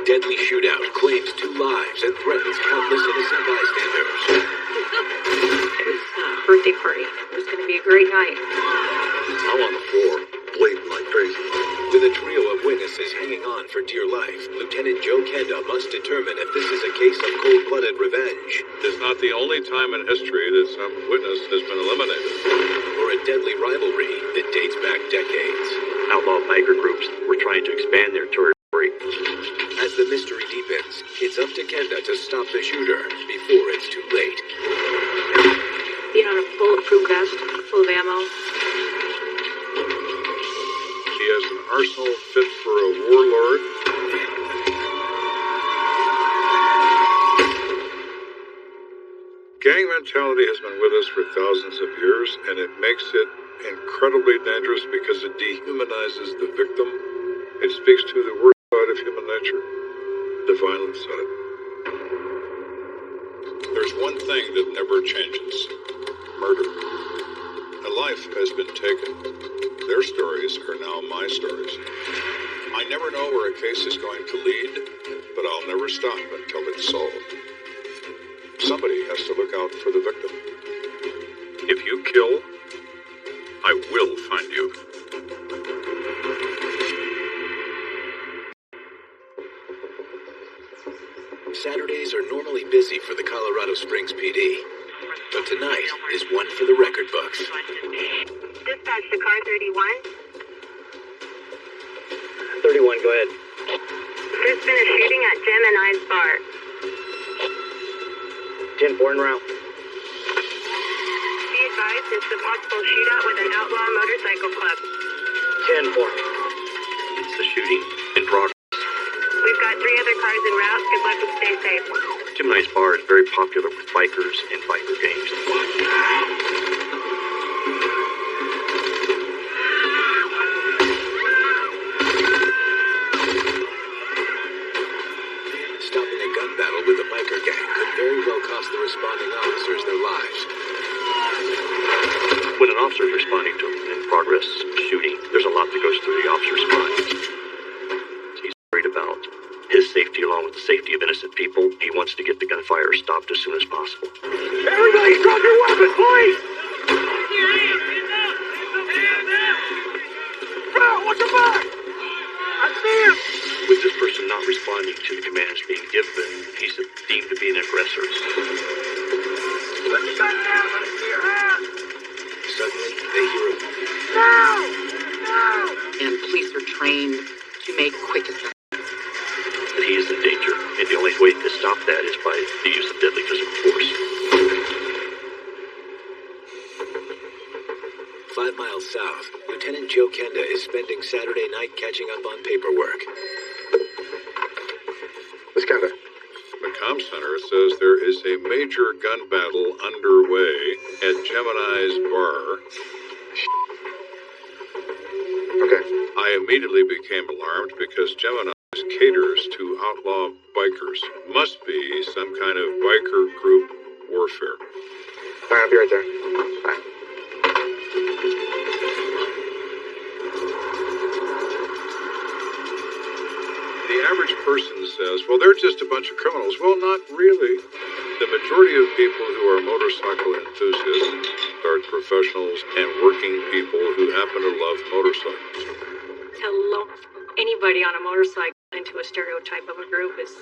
Deadly shootout claims 2 lives and threatens countless innocent bystanders. It was a birthday party. It was going to be a great night. I'm on the floor, bleeding like crazy. With a trio of witnesses hanging on for dear life, Lieutenant Joe Kenda must determine if this is a case of cold-blooded revenge. It's not the only time in history that some witness has been eliminated. Or a deadly rivalry that dates back decades. Outlaw biker groups were trying to expand their territory. As the mystery deepens, it's up to Kenda to stop the shooter before it's too late. Being on a bulletproof vest, full of ammo. He has an arsenal fit for a warlord. Gang mentality has been with us for thousands of years, and it makes it incredibly dangerous because it dehumanizes the victim. It speaks to the worst side of human nature, the violent side. There's one thing that never changes: murder. A life has been taken. Their stories are now my stories. I never know where a case is going to lead, but I'll never stop until it's solved. Somebody has to look out for the victim. If you kill, I will find you. Saturdays are normally busy for the Colorado Springs PD, but tonight is one for the record books. Dispatch to car 31. 31, go ahead. There's been a shooting at Jim and I's bar. 10-4 en route. Be advised, it's a possible shootout with an outlaw motorcycle club. 10-4. It's the shooting in progress. We've got 3 other cars en route. Good luck and stay safe. Gemini's bar is very popular with bikers and biker gangs. Stopping a gun battle with a biker gang could very well cost the responding officers their lives. When an officer is responding to an in-progress shooting, there's a lot that goes through the officer's mind. He's worried about his safety along with the safety of innocent people. He wants to get the gunfire stopped as soon as possible. Everybody drop your weapons, please! Bro, watch your back! I see him! With this person not responding to the commands being given, he's deemed to be an aggressor. Let your gun down, let me see your hand! Suddenly, they hear a... No! No! And police are trained to make quick assessments. That he is in danger, and the only way to stop that is by the use of deadly physical force. 5 miles south, Lieutenant Joe Kenda is spending Saturday night catching up on paperwork. Miss Kenda. The comm center says there is a major gun battle underway at Gemini's bar. Okay. I immediately became alarmed because Gemini caters to outlaw bikers. Must be some kind of biker group warfare. All right, I'll be right there. Bye. The average person says, well, they're just a bunch of criminals. Well, not really. The majority of people who are motorcycle enthusiasts are professionals and working people who happen to love motorcycles. To lump anybody on a motorcycle into a stereotype of a group is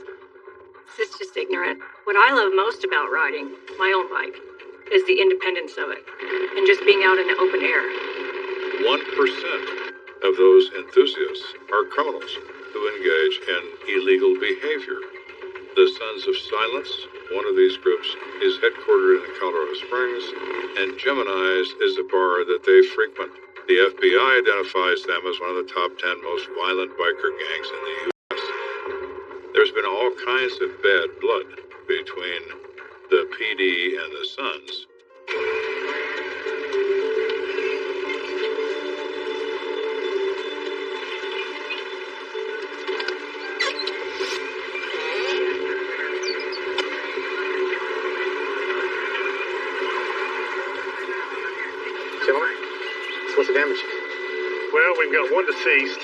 just ignorant. What I love most about riding my own bike is the independence of it and just being out in the open air. 1% of those enthusiasts are criminals who engage in illegal behavior. The Sons of Silence, one of these groups, is headquartered in Colorado Springs, and Gemini's is a bar that they frequent. The FBI identifies them as one of the top 10 most violent biker gangs in the U.S. There's been all kinds of bad blood between the PD and the Sons. Gentlemen, so what's the damage? Well, we've got 1 deceased.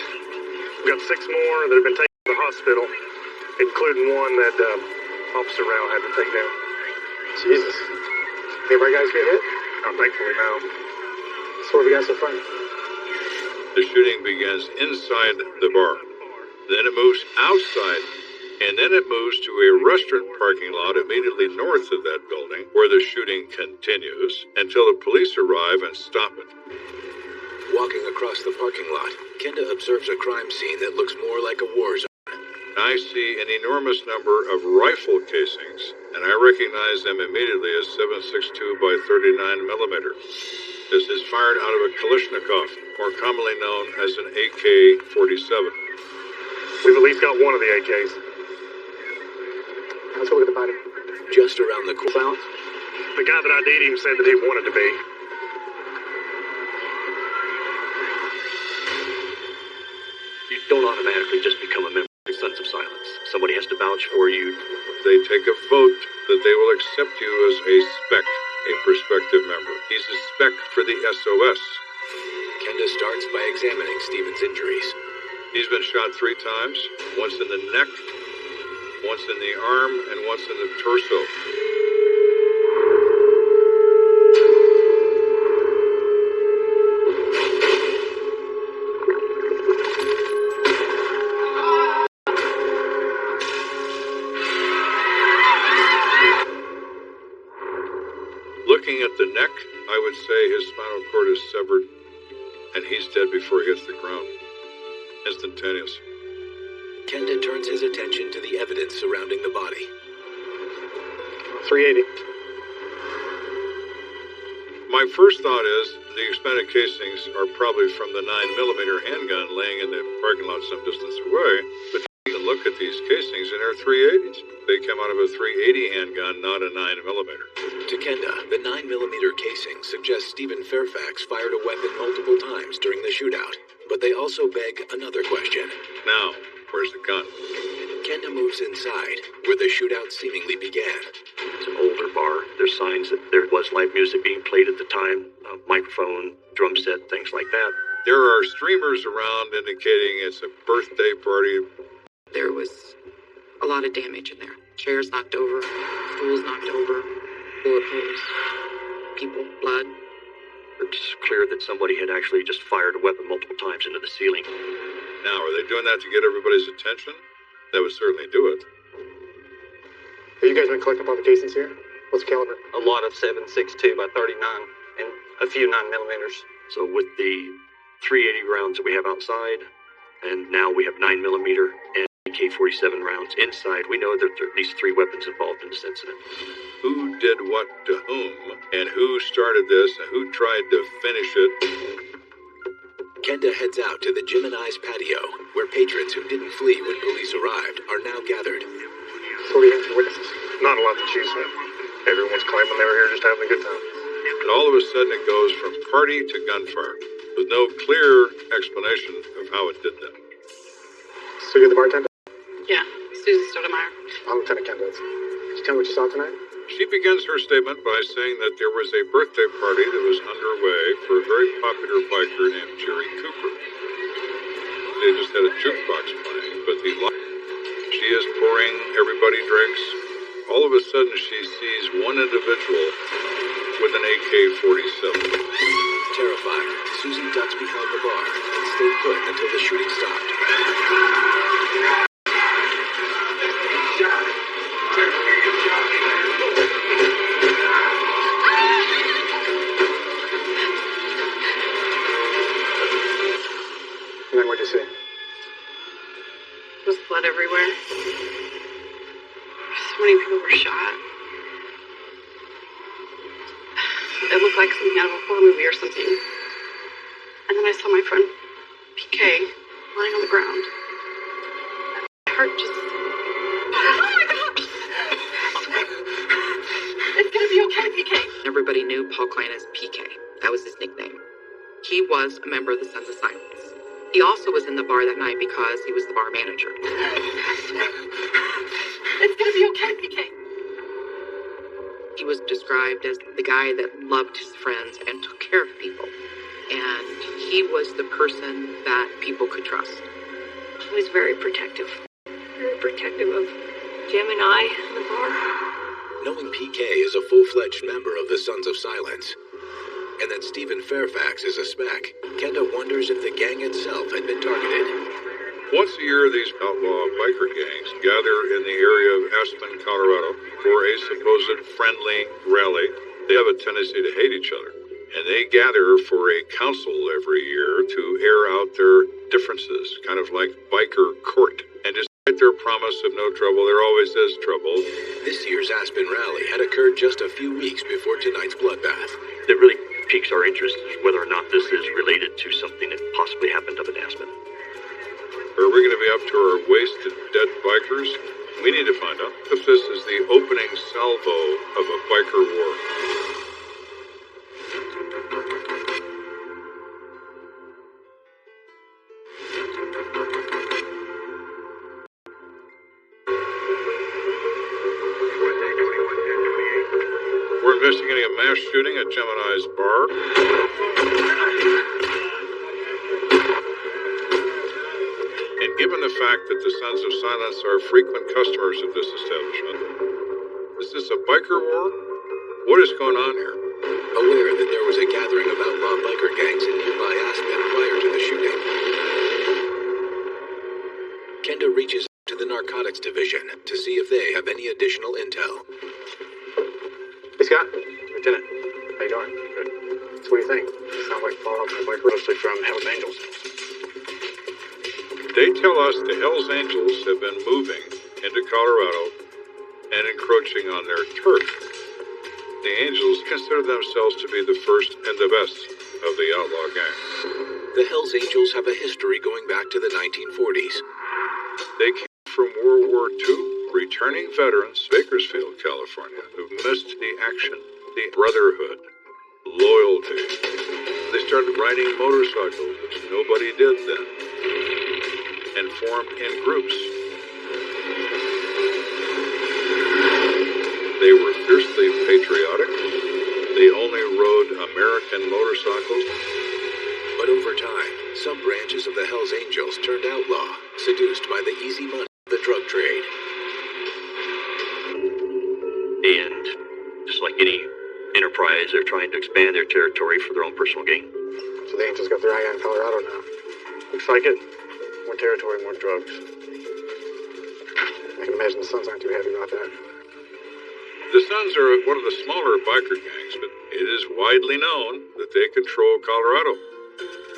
We've got 6 more that have been taken to the hospital. including one that Officer Rao had to take down. Jesus. Any of our guys get hit? Thankfully, no. So what have we got so far? The shooting begins inside the bar. Then it moves outside. And then it moves to a restaurant parking lot immediately north of that building, where the shooting continues until the police arrive and stop it. Walking across the parking lot, Kenda observes a crime scene that looks more like a war zone. I see an enormous number of rifle casings, and I recognize them immediately as 7.62 by 39 millimeter. This is fired out of a Kalashnikov, more commonly known as an AK-47. We've at least got one of the AKs. Let's look at the body. Just around the corner. The guy that ID'd him said that he wanted to be. You don't automatically just become a member of the Sons of Silence. Somebody has to vouch for you. They take a vote that they will accept you as a spec, a prospective member. He's a spec for the SOS. Kenda starts by examining Stephen's injuries. He's been shot 3 times, once in the neck, once in the arm, and once in the torso. Looking at the neck, I would say his spinal cord is severed, and he's dead before he hits the ground. Instantaneous. Kenda turns his attention to the evidence surrounding the body. 380. My first thought is the expanded casings are probably from the 9mm handgun laying in the parking lot some distance away, but you can look at these casings and they're 380s. They come out of a 380 handgun, not a 9mm. To Kenda, the 9mm casing suggests Stephen Fairfax fired a weapon multiple times during the shootout, but they also beg another question. Now, where's the gun? Kenda moves inside, where the shootout seemingly began. It's an older bar. There's signs that there was live music being played at the time, a microphone, drum set, things like that. There are streamers around indicating it's a birthday party. There was a lot of damage in there. Chairs knocked over, stools knocked over, bullet holes, people, blood. It's clear that somebody had actually just fired a weapon multiple times into the ceiling. Now, are they doing that to get everybody's attention? That would certainly do it. Have you guys been collecting all the casings here? What's the caliber? A lot of 7.62 by 39 and a few 9mm. So with the 380 rounds that we have outside, and now we have 9mm and AK-47 rounds inside, we know that there are at least 3 weapons involved in this incident. Who did what to whom, and who started this, and who tried to finish it? Kenda heads out to the Gemini's patio, where patrons who didn't flee when police arrived are now gathered. So we have some witnesses. Not a lot to choose from. Everyone's claiming they were here just having a good time. And all of a sudden it goes from party to gunfire, with no clear explanation of how it did that. So you're the bartender? Yeah, Susie Stoudemire. I'm Lieutenant Kenda. Could you tell me what you saw tonight? She begins her statement by saying that there was a birthday party that was underway for a very popular biker named Jerry Cooper. They just had a jukebox playing, but she is pouring everybody drinks. All of a sudden she sees one individual with an AK-47. Terrified, Susie ducks behind the bar and stayed put until the shooting stopped. And then what'd you see? There was blood everywhere. So many people were shot. It looked like something out of a horror movie or something. And then I saw my friend PK lying on the ground. My heart just... Oh my God! It's gonna be okay, PK. Everybody knew Paul Klein as PK. That was his nickname. He was a member of the Sons of Silence. He also was in the bar that night because he was the bar manager. It's gonna be okay, PK. He was described as the guy that loved his friends and took care of people. And he was the person that people could trust. He was very protective. Very protective of Jim and I in the bar. Knowing PK is a full-fledged member of the Sons of Silence, and that Stephen Fairfax is a spec, Kenda wonders if the gang itself had been targeted. Once a year, these outlaw biker gangs gather in the area of Aspen, Colorado, for a supposed friendly rally. They have a tendency to hate each other, and they gather for a council every year to air out their differences, kind of like biker court. And despite their promise of no trouble, there always is trouble. This year's Aspen rally had occurred just a few weeks before tonight's bloodbath. That really piques our interest, whether or not this is related to something that possibly happened up in Aspen. Are we going to be up to our waist in dead bikers? We need to find out if this is the opening salvo of a biker war. We're investigating a mass shooting at Gemini's bar. And given the fact that the Sons of Silence are frequent customers of this establishment, is this a biker war? What is going on here? Aware that there was a gathering of outlaw biker gangs in nearby Aspen prior to the shooting, Kenda reaches out to the Narcotics Division to see if they have any additional intel. Hey, Scott. Lieutenant. How you doing? Good. So what do you think? Sounds like fallout from the biker mostly from Hell's Angels. They tell us the Hells Angels have been moving into Colorado and encroaching on their turf. The Angels consider themselves to be the first and the best of the outlaw gangs. The Hells Angels have a history going back to the 1940s. They came from World War II, returning veterans, Bakersfield, California, who've missed the action, the brotherhood, loyalty. They started riding motorcycles, which nobody did then, and formed in groups. They were fiercely patriotic. They only rode American motorcycles. But over time, some branches of the Hells Angels turned outlaw, seduced by the easy money of the drug trade. And just like any enterprise, they're trying to expand their territory for their own personal gain. So the Angels got their eye on Colorado now. Looks like it. More territory, more drugs. I can imagine the Sons aren't too happy about that. The Sons are one of the smaller biker gangs, but it is widely known that they control Colorado.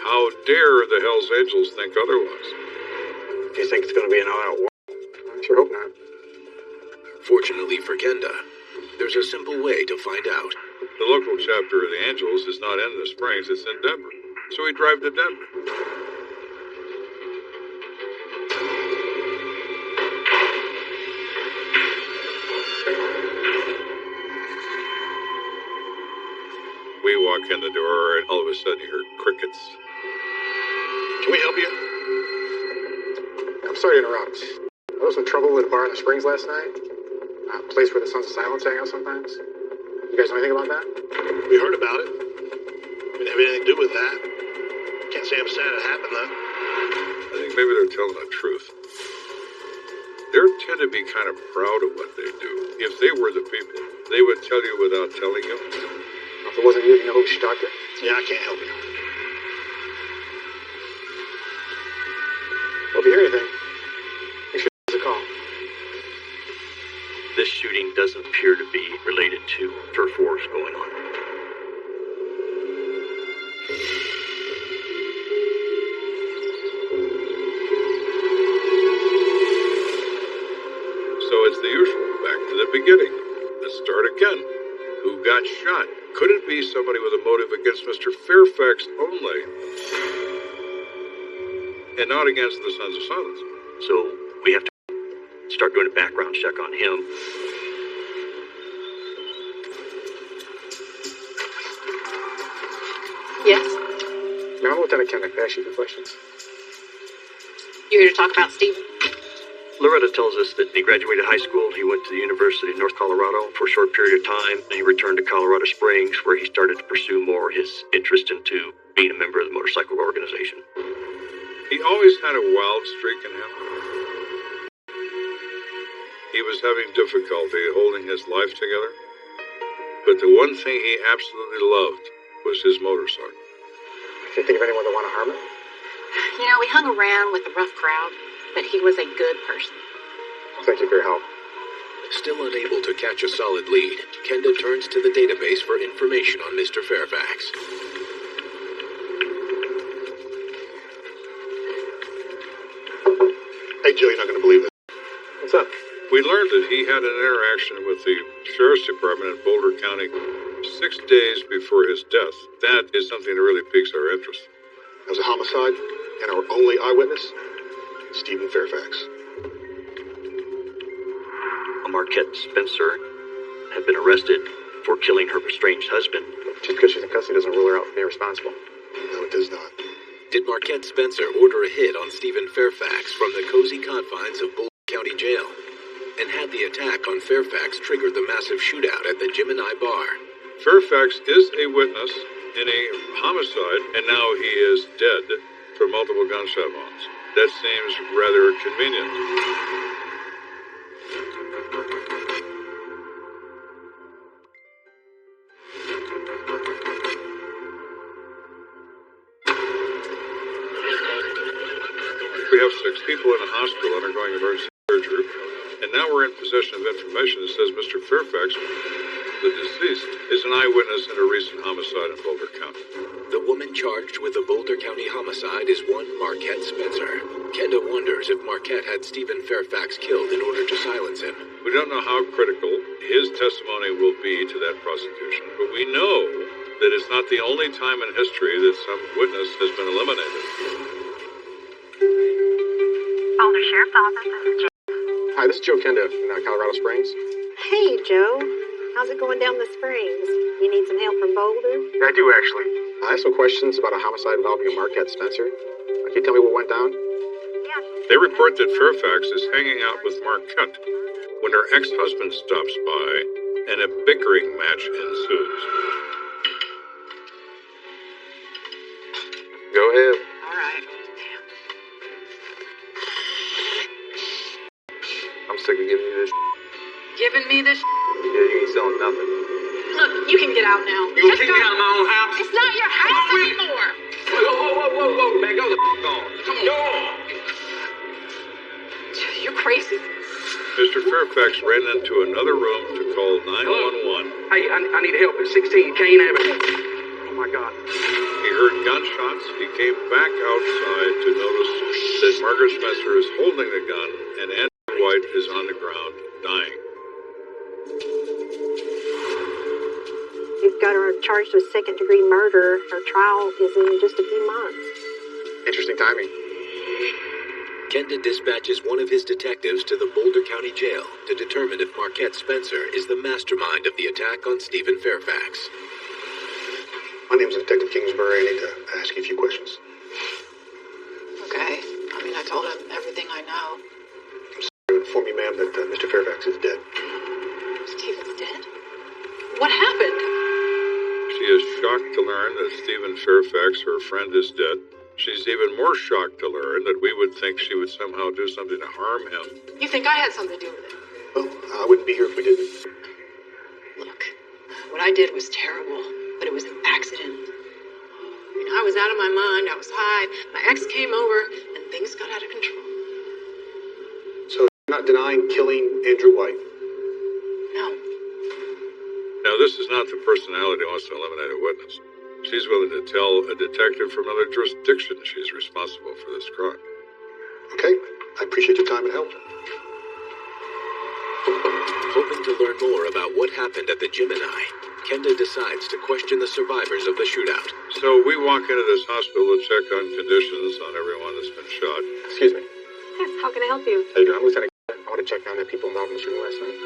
How dare the Hells Angels think otherwise? Do you think it's going to be an all-out war? I sure hope not. Fortunately for Kenda, there's a simple way to find out. The local chapter of the Angels is not in the Springs, it's in Denver. So we drive to Denver. We walk in the door, and all of a sudden you hear crickets. Can we help you? I'm sorry to interrupt. There was some trouble at a bar in the Springs last night. A place where the Sons of Silence hang out sometimes. You guys know anything about that? We heard about it. We didn't have anything to do with that. Can't say I'm sad it happened, though. I think maybe they're telling the truth. They tend to be kind of proud of what they do. If they were the people, they would tell you without telling you. If it wasn't you, you know who should talk to? Yeah, I can't help you. Well, if you hear anything, make sure you give us a call. This shooting doesn't appear to be related to turf wars going on. So it's the usual, back to the beginning. Let's start again. Who got shot? Could it be somebody with a motive against Mr. Fairfax only, and not against the Sons of Silence? So we have to start doing a background check on him. Yes? Now, I'm Lieutenant Kenda. Can I ask you some questions? You here to talk about Steven? Loretta tells us that he graduated high school, he went to the University of North Colorado for a short period of time, and he returned to Colorado Springs where he started to pursue more his interest into being a member of the motorcycle organization. He always had a wild streak in him. he was having difficulty holding his life together. But the one thing he absolutely loved was his motorcycle. Can you think of anyone that want to harm him? You know, we hung around with a rough crowd, but he was a good person. Thank you for your help. Still unable to catch a solid lead, Kenda turns to the database for information on Mr. Fairfax. Hey, Joe, you're not going to believe this. What's up? We learned that he had an interaction with the Sheriff's Department in Boulder County 6 days before his death. That is something that really piques our interest. It was a homicide, and our only eyewitness, Stephen Fairfax. Marquette Spencer had been arrested for killing her estranged husband. Just because she's in custody doesn't rule her out for being responsible. No, it does not. Did Marquette Spencer order a hit on Stephen Fairfax from the cozy confines of Boulder County Jail? And had the attack on Fairfax triggered the massive shootout at the Gemini Bar? Fairfax is a witness in a homicide, and now he is dead from multiple gunshot wounds. That seems rather convenient. We have 6 people in a hospital undergoing emergency surgery, and now we're in possession of information that says Mr. Fairfax, the deceased, is an eyewitness in a recent homicide in Boulder County. The woman charged with the Boulder County homicide is one Marquette Spencer. Kenda wonders if Marquette had Stephen Fairfax killed in order to silence him. We don't know how critical his testimony will be to that prosecution, but we know that it's not the only time in history that some witness has been eliminated. Boulder Sheriff's Office, this is Jane. Hi, this is Joe Kenda in Colorado Springs. Hey, Joe. How's it going down the Springs? You need some help from Boulder? Yeah, I do, actually. I have some questions about a homicide involving a Marquette Spencer. Can you tell me what went down? Yeah. They report that Fairfax is hanging out with Marquette when her ex-husband stops by and a bickering match ensues. Go ahead. All right. I'm sick of giving you this. Giving me this? Yeah, you ain't selling nothing. Look, you can get out now. You gonna kick me out of my own house? It's not your house anymore. Whoa, man, go the on. Come on. Go on. You're crazy. Mr. Fairfax ran into another room to call 911. Hey, I need help at 16 Kane Avenue. Oh my God. He heard gunshots. He came back outside to notice that Margaret Spencer is holding the gun and Andrew White is on the ground, dying. We've got her charged with second-degree murder. Her trial is in just a few months. Interesting timing. Kenda dispatches one of his detectives to the Boulder County Jail to determine if Marquette Spencer is the mastermind of the attack on Stephen Fairfax. My name's Detective Kingsbury. I need to ask you a few questions. Okay. I mean, I told him everything I know. I'm sorry to inform you, ma'am, that Mr. Fairfax is dead. Stephen's dead? What happened? She is shocked to learn that Stephen Fairfax, her friend, is dead. She's even more shocked to learn that we would think she would somehow do something to harm him. You think I had something to do with it? Well, I wouldn't be here if we didn't. Look, what I did was terrible, but it was an accident. I mean, I was out of my mind, I was high, my ex came over, and things got out of control. So you're not denying killing Andrew White? No. Now, this is not the personality who wants to eliminate a witness. She's willing to tell a detective from another jurisdiction she's responsible for this crime. Okay, I appreciate your time and help. Hoping to learn more about what happened at the Gemini, Kenda decides to question the survivors of the shootout. So we walk into this hospital to check on conditions on everyone that's been shot. Excuse me. Yes, how can I help you? How you doing? I'm Lieutenant Kenda. I want to check on the people involved in the shooting last night.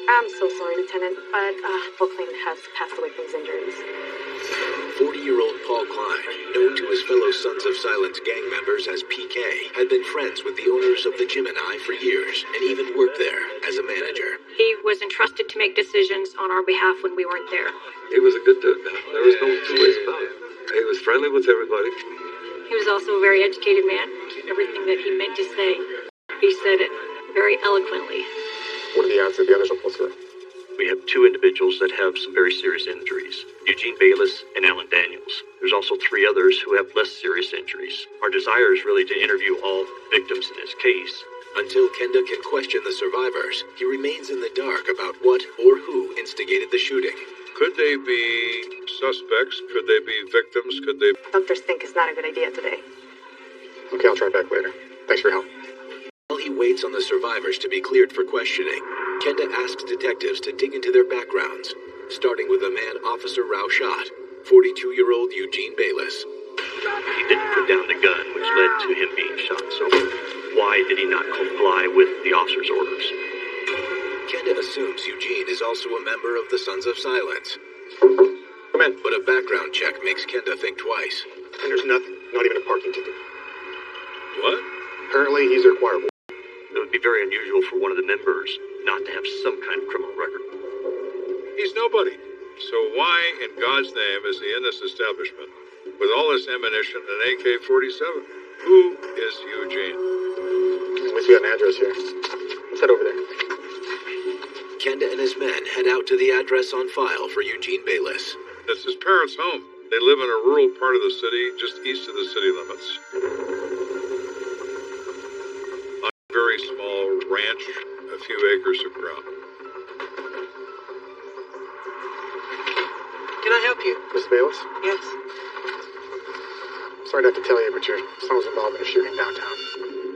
I'm so sorry, Lieutenant, but Brooklyn has passed away from his injuries. 40-year-old Paul Klein, known to his fellow Sons of Silence gang members as PK, had been friends with the owners of the Gemini for years and even worked there as a manager. He was entrusted to make decisions on our behalf when we weren't there. He was a good dude, man. There was no two ways about it. He was friendly with everybody. He was also a very educated man. Everything that he meant to say, he said it. very eloquently. What are the odds that the others will pull through? We have two individuals that have some very serious injuries, Eugene Bayless and Alan Daniels. There's also three others who have less serious injuries. Our desire is really to interview all victims in this case. Until Kenda can question the survivors, he remains in the dark about what or who instigated the shooting. Could they be suspects? Could they be victims? Could they... Doctors think it's not a good idea today. Okay, I'll try back later. Thanks for your help. While he waits on the survivors to be cleared for questioning, Kenda asks detectives to dig into their backgrounds, starting with the man Officer Rao shot, 42-year-old Eugene Bayless. He didn't put down the gun, which led to him being shot, so why did he not comply with the officer's orders? Kenda assumes Eugene is also a member of the Sons of Silence. Come in. But a background check makes Kenda think twice. And there's nothing, not even a parking ticket. What? Apparently, he's required. It would be very unusual for one of the members not to have some kind of criminal record. He's nobody. So why in God's name is he in this establishment with all this ammunition and an AK-47? Who is Eugene? At least we got an address here. Let's head over there. Kenda and his men head out to the address on file for Eugene Bayless. That's his parents' home. They live in a rural part of the city, just east of the city limits. On a very small ranch, a few acres of ground. Can I help you? Miss Bayless? Yes. Sorry to have to tell you, but your son was involved in a shooting downtown.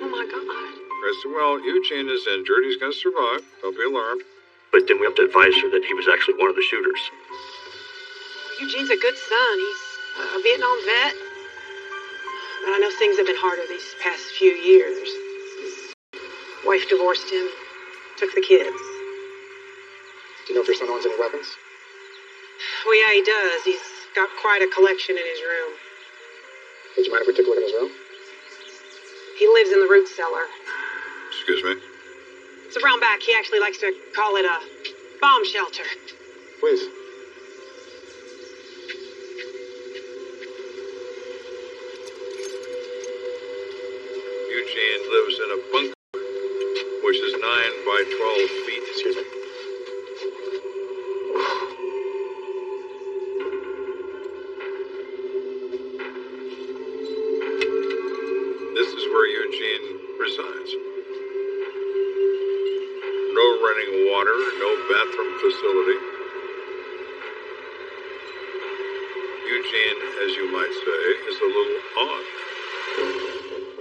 Oh my God. I said, well, Eugene is injured. He's going to survive. Don't be alarmed. But then we have to advise her that he was actually one of the shooters. Eugene's a good son. He's a Vietnam vet. But I know things have been harder these past few years. His wife divorced him, took the kids. Do you know if your son owns any weapons? Well, yeah, he does. He's got quite a collection in his room. Would you mind if we took a look in his room? He lives in the root cellar. Excuse me? It's around back. He actually likes to call it a bomb shelter. Please. Eugene lives in a bunker, which is 9 by 12 feet. Excuse me. This is where Eugene resides. No running water, no bathroom facility. Eugene, as you might say, is a little odd.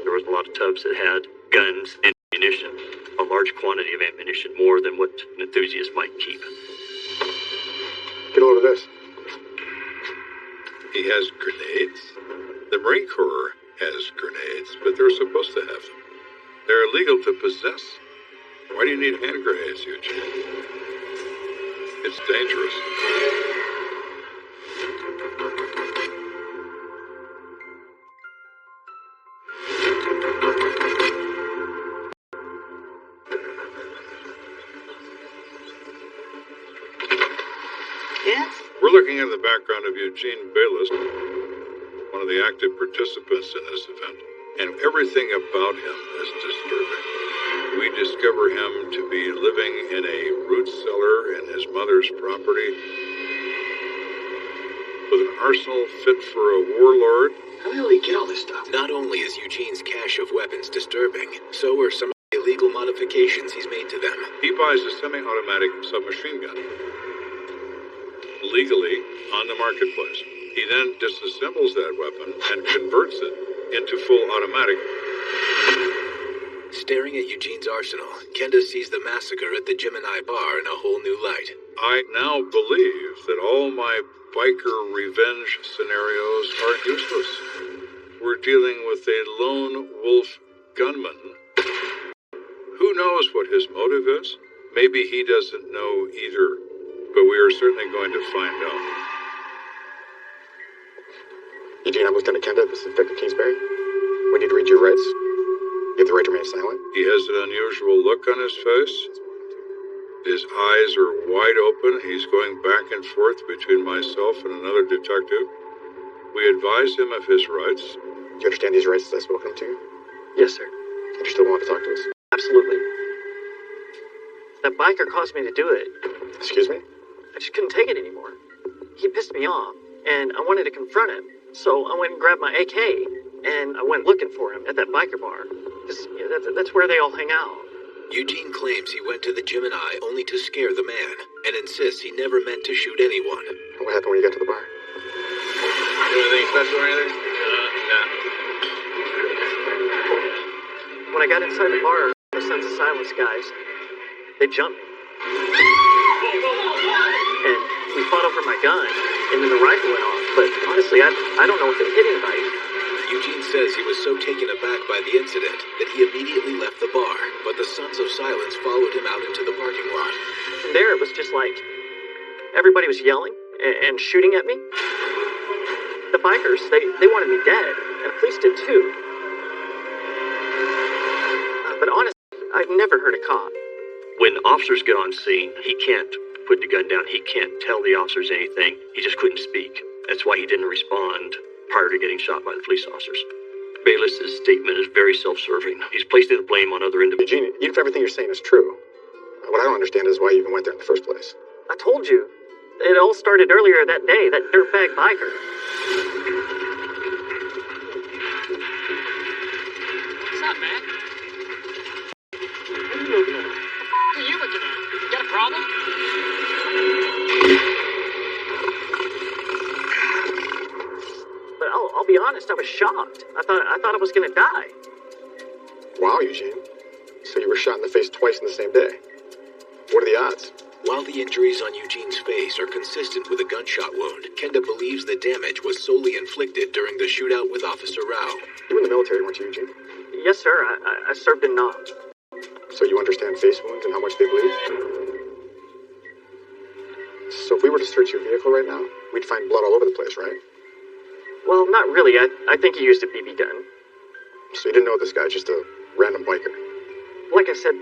There was a lot of tubs that had guns and ammunition, a large quantity of ammunition, more than what an enthusiast might keep. Get a load of this. He has grenades. The Marine Corps has grenades, but they're supposed to have them. They're illegal to possess. Why do you need hand grenades, Eugene? It's dangerous. Yes? We're looking at the background of Eugene Bayless, one of the active participants in this event, and everything about him is disturbing. We discover him to be living in a root cellar in his mother's property with an arsenal fit for a warlord. How the hell did he get all this stuff? Not only is Eugene's cache of weapons disturbing, so are some of the illegal modifications he's made to them. He buys a semi-automatic submachine gun legally on the marketplace. He then disassembles that weapon and converts it into full automatic. Staring at Eugene's arsenal, Kenda sees the massacre at the Gemini bar in a whole new light. I now believe that all my biker revenge scenarios are useless. We're dealing with a lone wolf gunman. Who knows what his motive is? Maybe he doesn't know either, but we are certainly going to find out. Eugene, I'm Lieutenant Kenda. This is Detective Kingsbury. We need to read your rights. You have the right to remain silent. He has an unusual look on his face. His eyes are wide open. He's going back and forth between myself and another detective. We advise him of his rights. Do you understand these rights as I've spoken to you? Yes, sir. And you're still willing to talk to us? Absolutely. biker caused me to do it. Excuse me? I just couldn't take it anymore. He pissed me off, and I wanted to confront him. So I went and grabbed my AK, and I went looking for him at that biker bar. Because that's where they all hang out. Eugene claims he went to the Gemini only to scare the man, and insists he never meant to shoot anyone. What happened when you got to the bar? Do anything special or anything? No. When I got inside the bar, the Sons of Silence guys, they jumped me. And we fought over my gun, and then the rifle went off. But honestly, I don't know if it hit anybody. Eugene says he was so taken aback by the incident that he immediately left the bar, but the Sons of Silence followed him out into the parking lot. From there, it was just like everybody was yelling and shooting at me. The bikers, they wanted me dead, and the police did too. But honestly, I've never heard a cop. When officers get on scene, he can't put the gun down. He can't tell the officers anything. He just couldn't speak. That's why he didn't respond prior to getting shot by the police officers. Bayless's statement is very self-serving. He's placing the blame on other individuals. Eugene, even if everything you're saying is true, what I don't understand is why you even went there in the first place. I told you. It all started earlier that day, that dirtbag biker. What's up, man? What are you looking at? What are you looking at? Got a problem? But I'll be honest, I was shocked. I thought I was gonna die. Wow, Eugene. So you were shot in the face twice in the same day. What are the odds? While the injuries on Eugene's face are consistent with a gunshot wound, Kenda believes the damage was solely inflicted during the shootout with Officer Rao. You were in the military, weren't you, Eugene? Yes, sir. I served in Nam. So you understand face wounds and how much they bleed? So if we were to search your vehicle right now, we'd find blood all over the place, right? Well, not really. I think he used a BB gun. So you didn't know this guy, just a random biker? Like I said,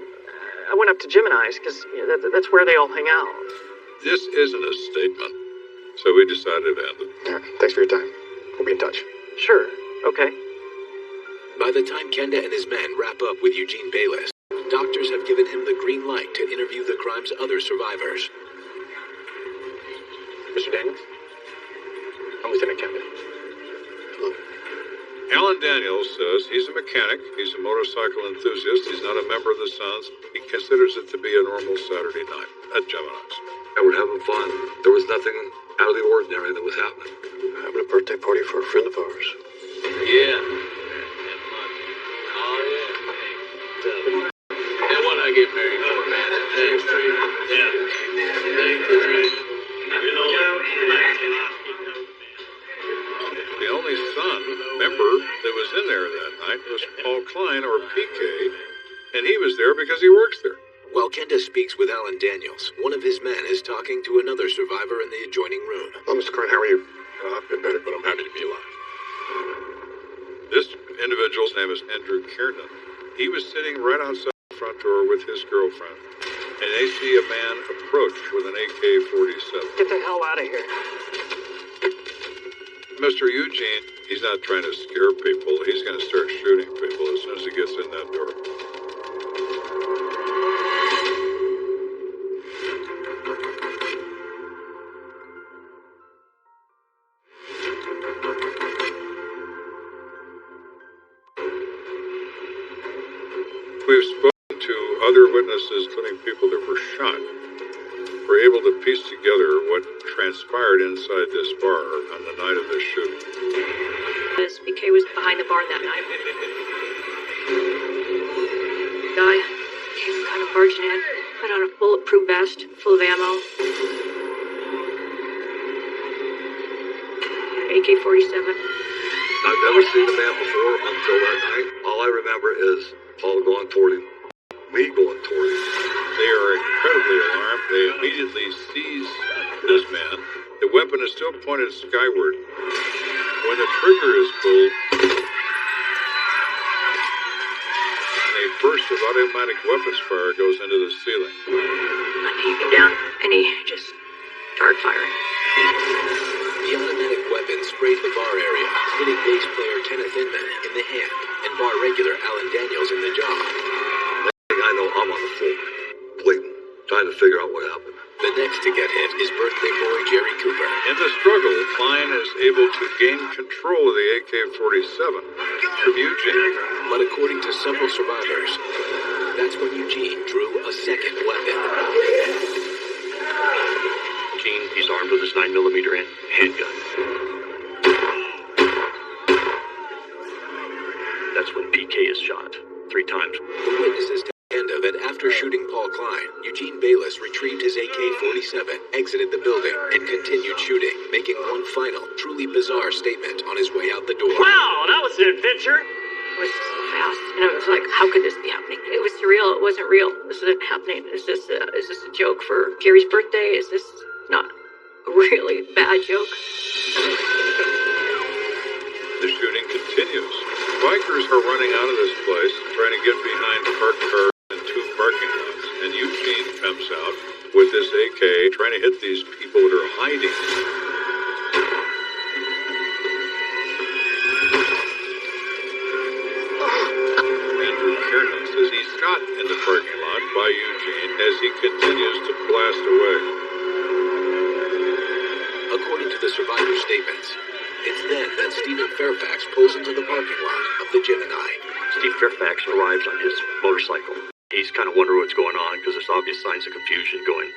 I went up to Gemini's because that's where they all hang out. This isn't a statement, so we decided to end it. All right, thanks for your time. We'll be in touch. Sure. Okay. By the time Kenda and his men wrap up with Eugene Bayless, doctors have given him the green light to interview the crime's other survivors. Mr. Daniels? I'm Lieutenant Kenda. Hello. Alan Daniels says he's a mechanic, he's a motorcycle enthusiast, he's not a member of the Sons. He considers it to be a normal Saturday night at Gemini's. I was having fun. There was nothing out of the ordinary that was happening. Having a birthday party for a friend of ours. Yeah. Oh, yeah. And what I get married for, man, that thing's free. Yeah. Thank you, right? You know, The only Son member that was in there that night was Paul Klein, or PK, and he was there because he works there. While Kenda speaks with Alan Daniels, one of his men is talking to another survivor in the adjoining room. Hello, Mr. Kern, how are you? I've been better, but I'm happy to be alive. This individual's name is Andrew Kiernan. He was sitting right outside the front door with his girlfriend, and they see a man approach with an AK-47. Get the hell out of here. Mr. Eugene, he's not trying to scare people. He's going to start shooting people as soon as he gets in that door. We've spoken to other witnesses, including people that were shot. We're able to piece together what transpired inside this bar on the night of this shooting. Because BK was behind the bar that night. Guy came kind of barging in, put on a bulletproof vest full of ammo. AK-47. I've never seen the man before until that night. All I remember is Paul going toward him, me going toward him. They are incredibly alarmed. They immediately seize this man. The weapon is still pointed skyward. When the trigger is pulled, a burst of automatic weapons fire goes into the ceiling. He came down and he just started firing. The automatic weapon sprayed the bar area, hitting bass player Kenneth Inman in the hand and bar regular Alan Daniels in the jaw. Next thing I know, I'm on the floor, bleeding, trying to figure out what happened. The next to get hit is birthday boy Jerry Cooper. In the struggle, Klein is able to gain control of the AK-47 from Eugene. But according to several survivors, that's when Eugene drew a second weapon. Eugene, he's armed with his 9mm and handgun. That's when PK is shot 3 times. The witnesses tell Kenda that after shooting Paul Klein, Eugene Bayless retrieved his AK-47, exited the building, and continued shooting, making one final, truly bizarre statement on his way out the door. Wow, that was an adventure. It was so fast, and I was like, how could this be happening? It was surreal. It wasn't real. This isn't happening. Is this a joke for Jerry's birthday? Is this not a really bad joke? The shooting continues. Bikers are running out of this place, trying to get behind parked cars and 2 parking lots, and Eugene comes out with this AK, trying to hit these people that are hiding. Andrew Kiernan says he's shot in the parking lot by Eugene as he continues to blast away. According to the survivor statements, it's then that Stephen Fairfax pulls into the parking lot of the Gemini. Steve Fairfax arrives on his motorcycle. He's kind of wondering what's going on because there's obvious signs of confusion going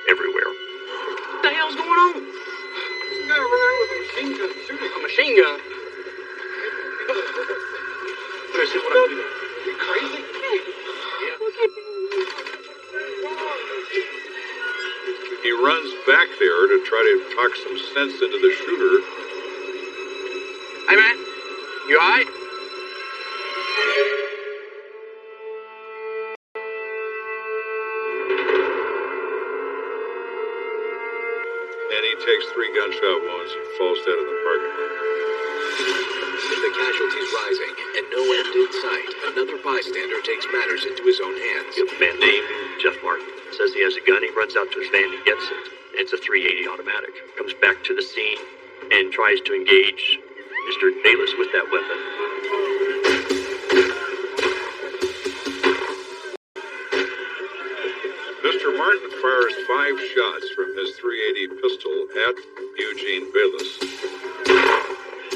everywhere. What the hell's going on? Some guy over there with a machine gun shooting a machine gun. This is what I do. You crazy? He runs back there to try to talk some sense into the shooter. Hey man, you alright? And he takes 3 gunshot wounds and falls dead in the parking lot. With the casualties rising and no end in sight, another bystander takes matters into his own hands. A man named Jeff Martin says he has a gun. He runs out to his van and gets it. It's a 380 automatic. Comes back to the scene and tries to engage Mr. Bayless with that weapon. Mr. Martin fires 5 shots from his .380 pistol at Eugene Bayless,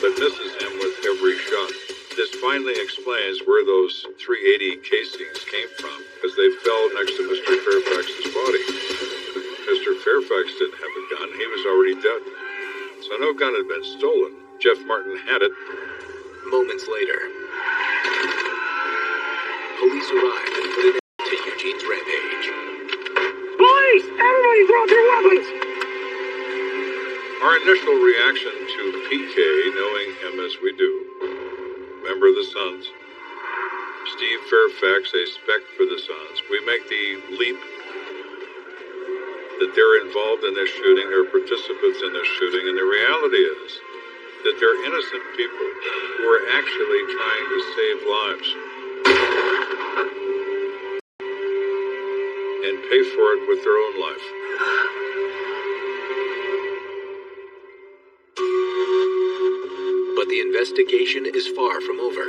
but misses him with every shot. This finally explains where those .380 casings came from, because they fell next to Mr. Fairfax's body. Mr. Fairfax didn't have a gun. He was already dead. So no gun had been stolen. Jeff Martin had it. Moments later, police arrived and put an end to Eugene's rampage. Police! Everybody drop your weapons! Our initial reaction to PK, knowing him as we do, member of the Sons, Steve Fairfax, a spec for the Sons, we make the leap that they're involved in this shooting, they're participants in this shooting, and the reality is that they're innocent people who are actually trying to save lives and pay for it with their own life. But the investigation is far from over.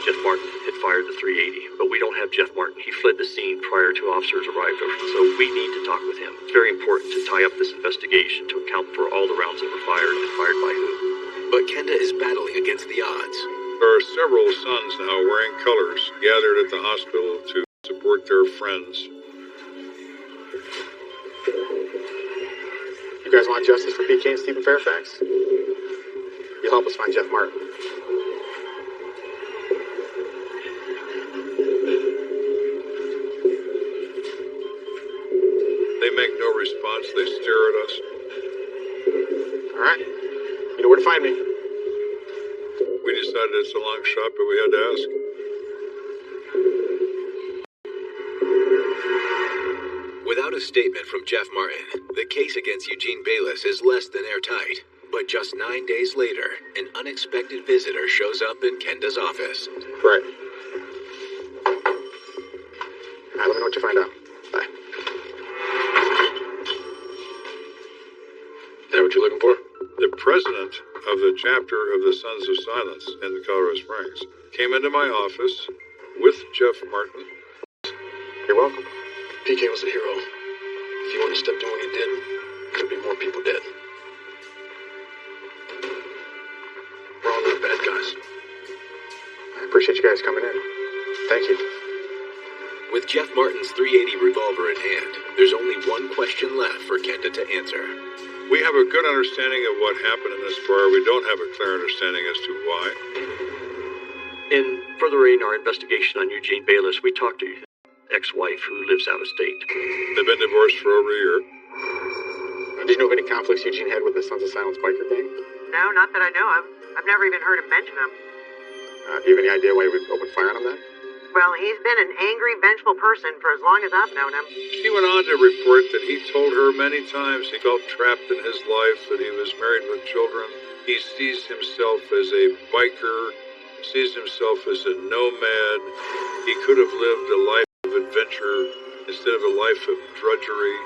Jeff Martin had fired the .380, but we don't have Jeff Martin. He fled the scene prior to officers arrived, so we need to talk with him. It's very important to tie up this investigation to account for all the rounds that were fired and fired by who. But Kenda is battling against the odds. There are several sons now wearing colors gathered at the hospital to support their friends. You guys want justice for PK and Stephen Fairfax? You'll help us find Jeff Martin. They make no response. They stare at us. All right. You know where to find me. We decided it's a long shot, but we had to ask. Without a statement from Jeff Martin, the case against Eugene Bayless is less than airtight. But just 9 days later, an unexpected visitor shows up in Kenda's office. Right. All right, let me know what you find out. Bye. Is that what you're looking for? The president of the chapter of the Sons of Silence in Colorado Springs came into my office with Jeff Martin. You're welcome. PK was a hero. If he wouldn't have stepped in when he did, could be more people dead. We're all not bad guys. I appreciate you guys coming in. Thank you. With Jeff Martin's .380 revolver in hand, there's only one question left for Kenda to answer. We have a good understanding of what happened in this bar. We don't have a clear understanding as to why. In furthering our investigation on Eugene Bayless, we talked to his ex-wife who lives out of state. They've been divorced for over a year. Did you know of any conflicts Eugene had with the Sons of Silence biker gang? No, not that I know of. I've never even heard him mention them. Do you have any idea why he would open fire on him then? Well, he's been an angry, vengeful person for as long as I've known him. She went on to report that he told her many times he felt trapped in his life, that he was married with children. He sees himself as a biker, sees himself as a nomad. He could have lived a life of adventure instead of a life of drudgery.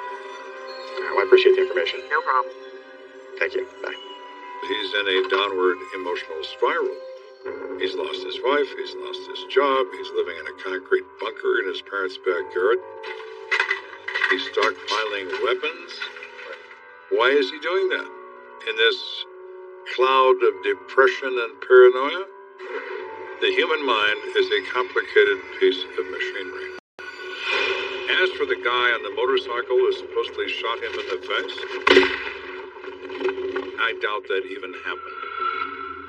Well, I appreciate the information. No problem. Thank you. Bye. He's in a downward emotional spiral. He's lost his wife, he's lost his job, he's living in a concrete bunker in his parents' backyard. He's stockpiling weapons. Why is he doing that? In this cloud of depression and paranoia? The human mind is a complicated piece of machinery. As for the guy on the motorcycle who supposedly shot him in the face, I doubt that even happened.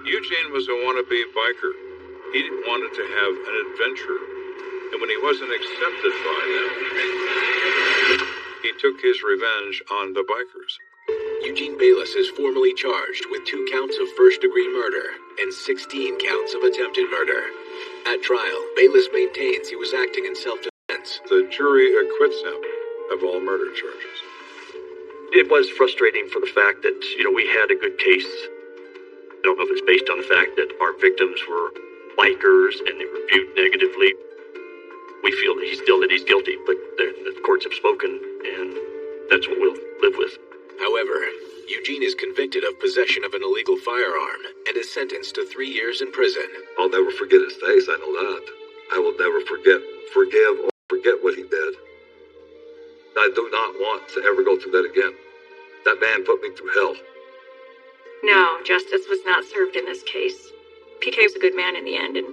Eugene was a wannabe biker. He wanted to have an adventure. And when he wasn't accepted by them, he took his revenge on the bikers. Eugene Bayless is formally charged with 2 counts of first-degree murder and 16 counts of attempted murder. At trial, Bayless maintains he was acting in self-defense. The jury acquits him of all murder charges. It was frustrating for the fact that, we had a good case. I don't know if it's based on the fact that our victims were bikers and they were viewed negatively. We feel that he's guilty, but the courts have spoken, and that's what we'll live with. However, Eugene is convicted of possession of an illegal firearm and is sentenced to 3 years in prison. I'll never forget his face, I know that. I will never forgive or forget what he did. I do not want to ever go through that again. That man put me through hell. No, justice was not served in this case. PK was a good man in the end, and,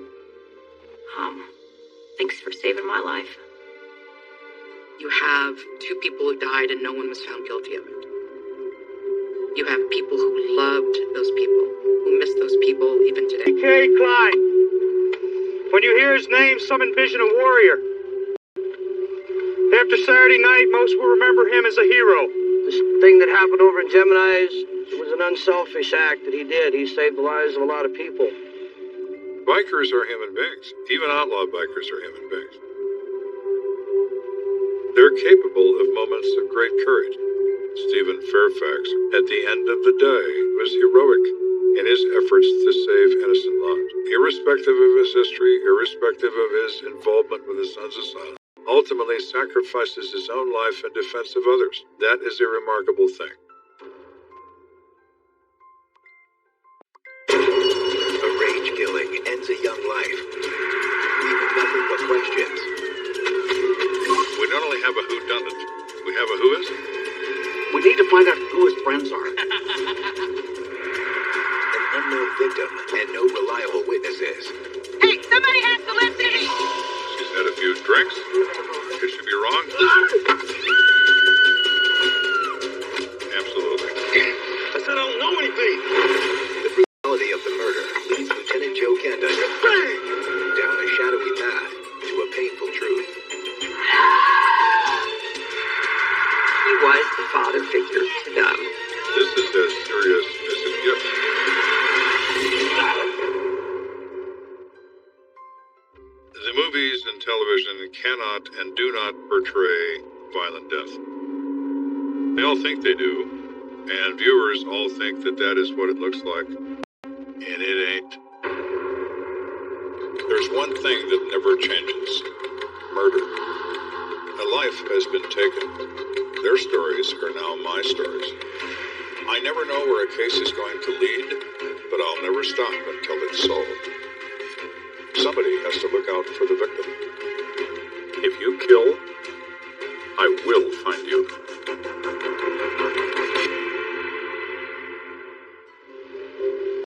thanks for saving my life. You have 2 people who died and no one was found guilty of it. You have people who loved those people, who miss those people even today. PK Klein. When you hear his name, some envision a warrior. After Saturday night, most will remember him as a hero. This thing that happened over in Gemini's, it was an unselfish act that he did. He saved the lives of a lot of people. Bikers are human beings. Even outlaw bikers are human beings. They're capable of moments of great courage. Stephen Fairfax, at the end of the day, was heroic in his efforts to save innocent lives. Irrespective of his history, irrespective of his involvement with the Sons of Silence, ultimately sacrifices his own life in defense of others. That is a remarkable thing. A rage killing ends a young life, leaving nothing but questions. We don't only have a whodunit, we have a who is. We need to find out who his friends are. An unknown victim and no reliable witnesses. Hey, somebody has to listen to me! She's had a few drinks. Could she be wrong? Absolutely. I said I don't know anything. The brutality of the murder leads Lieutenant Joe Kenda down a shadowy path to a painful truth. He was the father figure to them. This is as serious as it gets. The movies and television cannot and do not portray violent death. They all think they do, and viewers all think that that is what it looks like, and it ain't. There's one thing that never changes: murder. A life has been taken. Their stories are now my stories. I never know where a case is going to lead, but I'll never stop until it's solved. Somebody has to look out for the victim. If you kill, I will find you.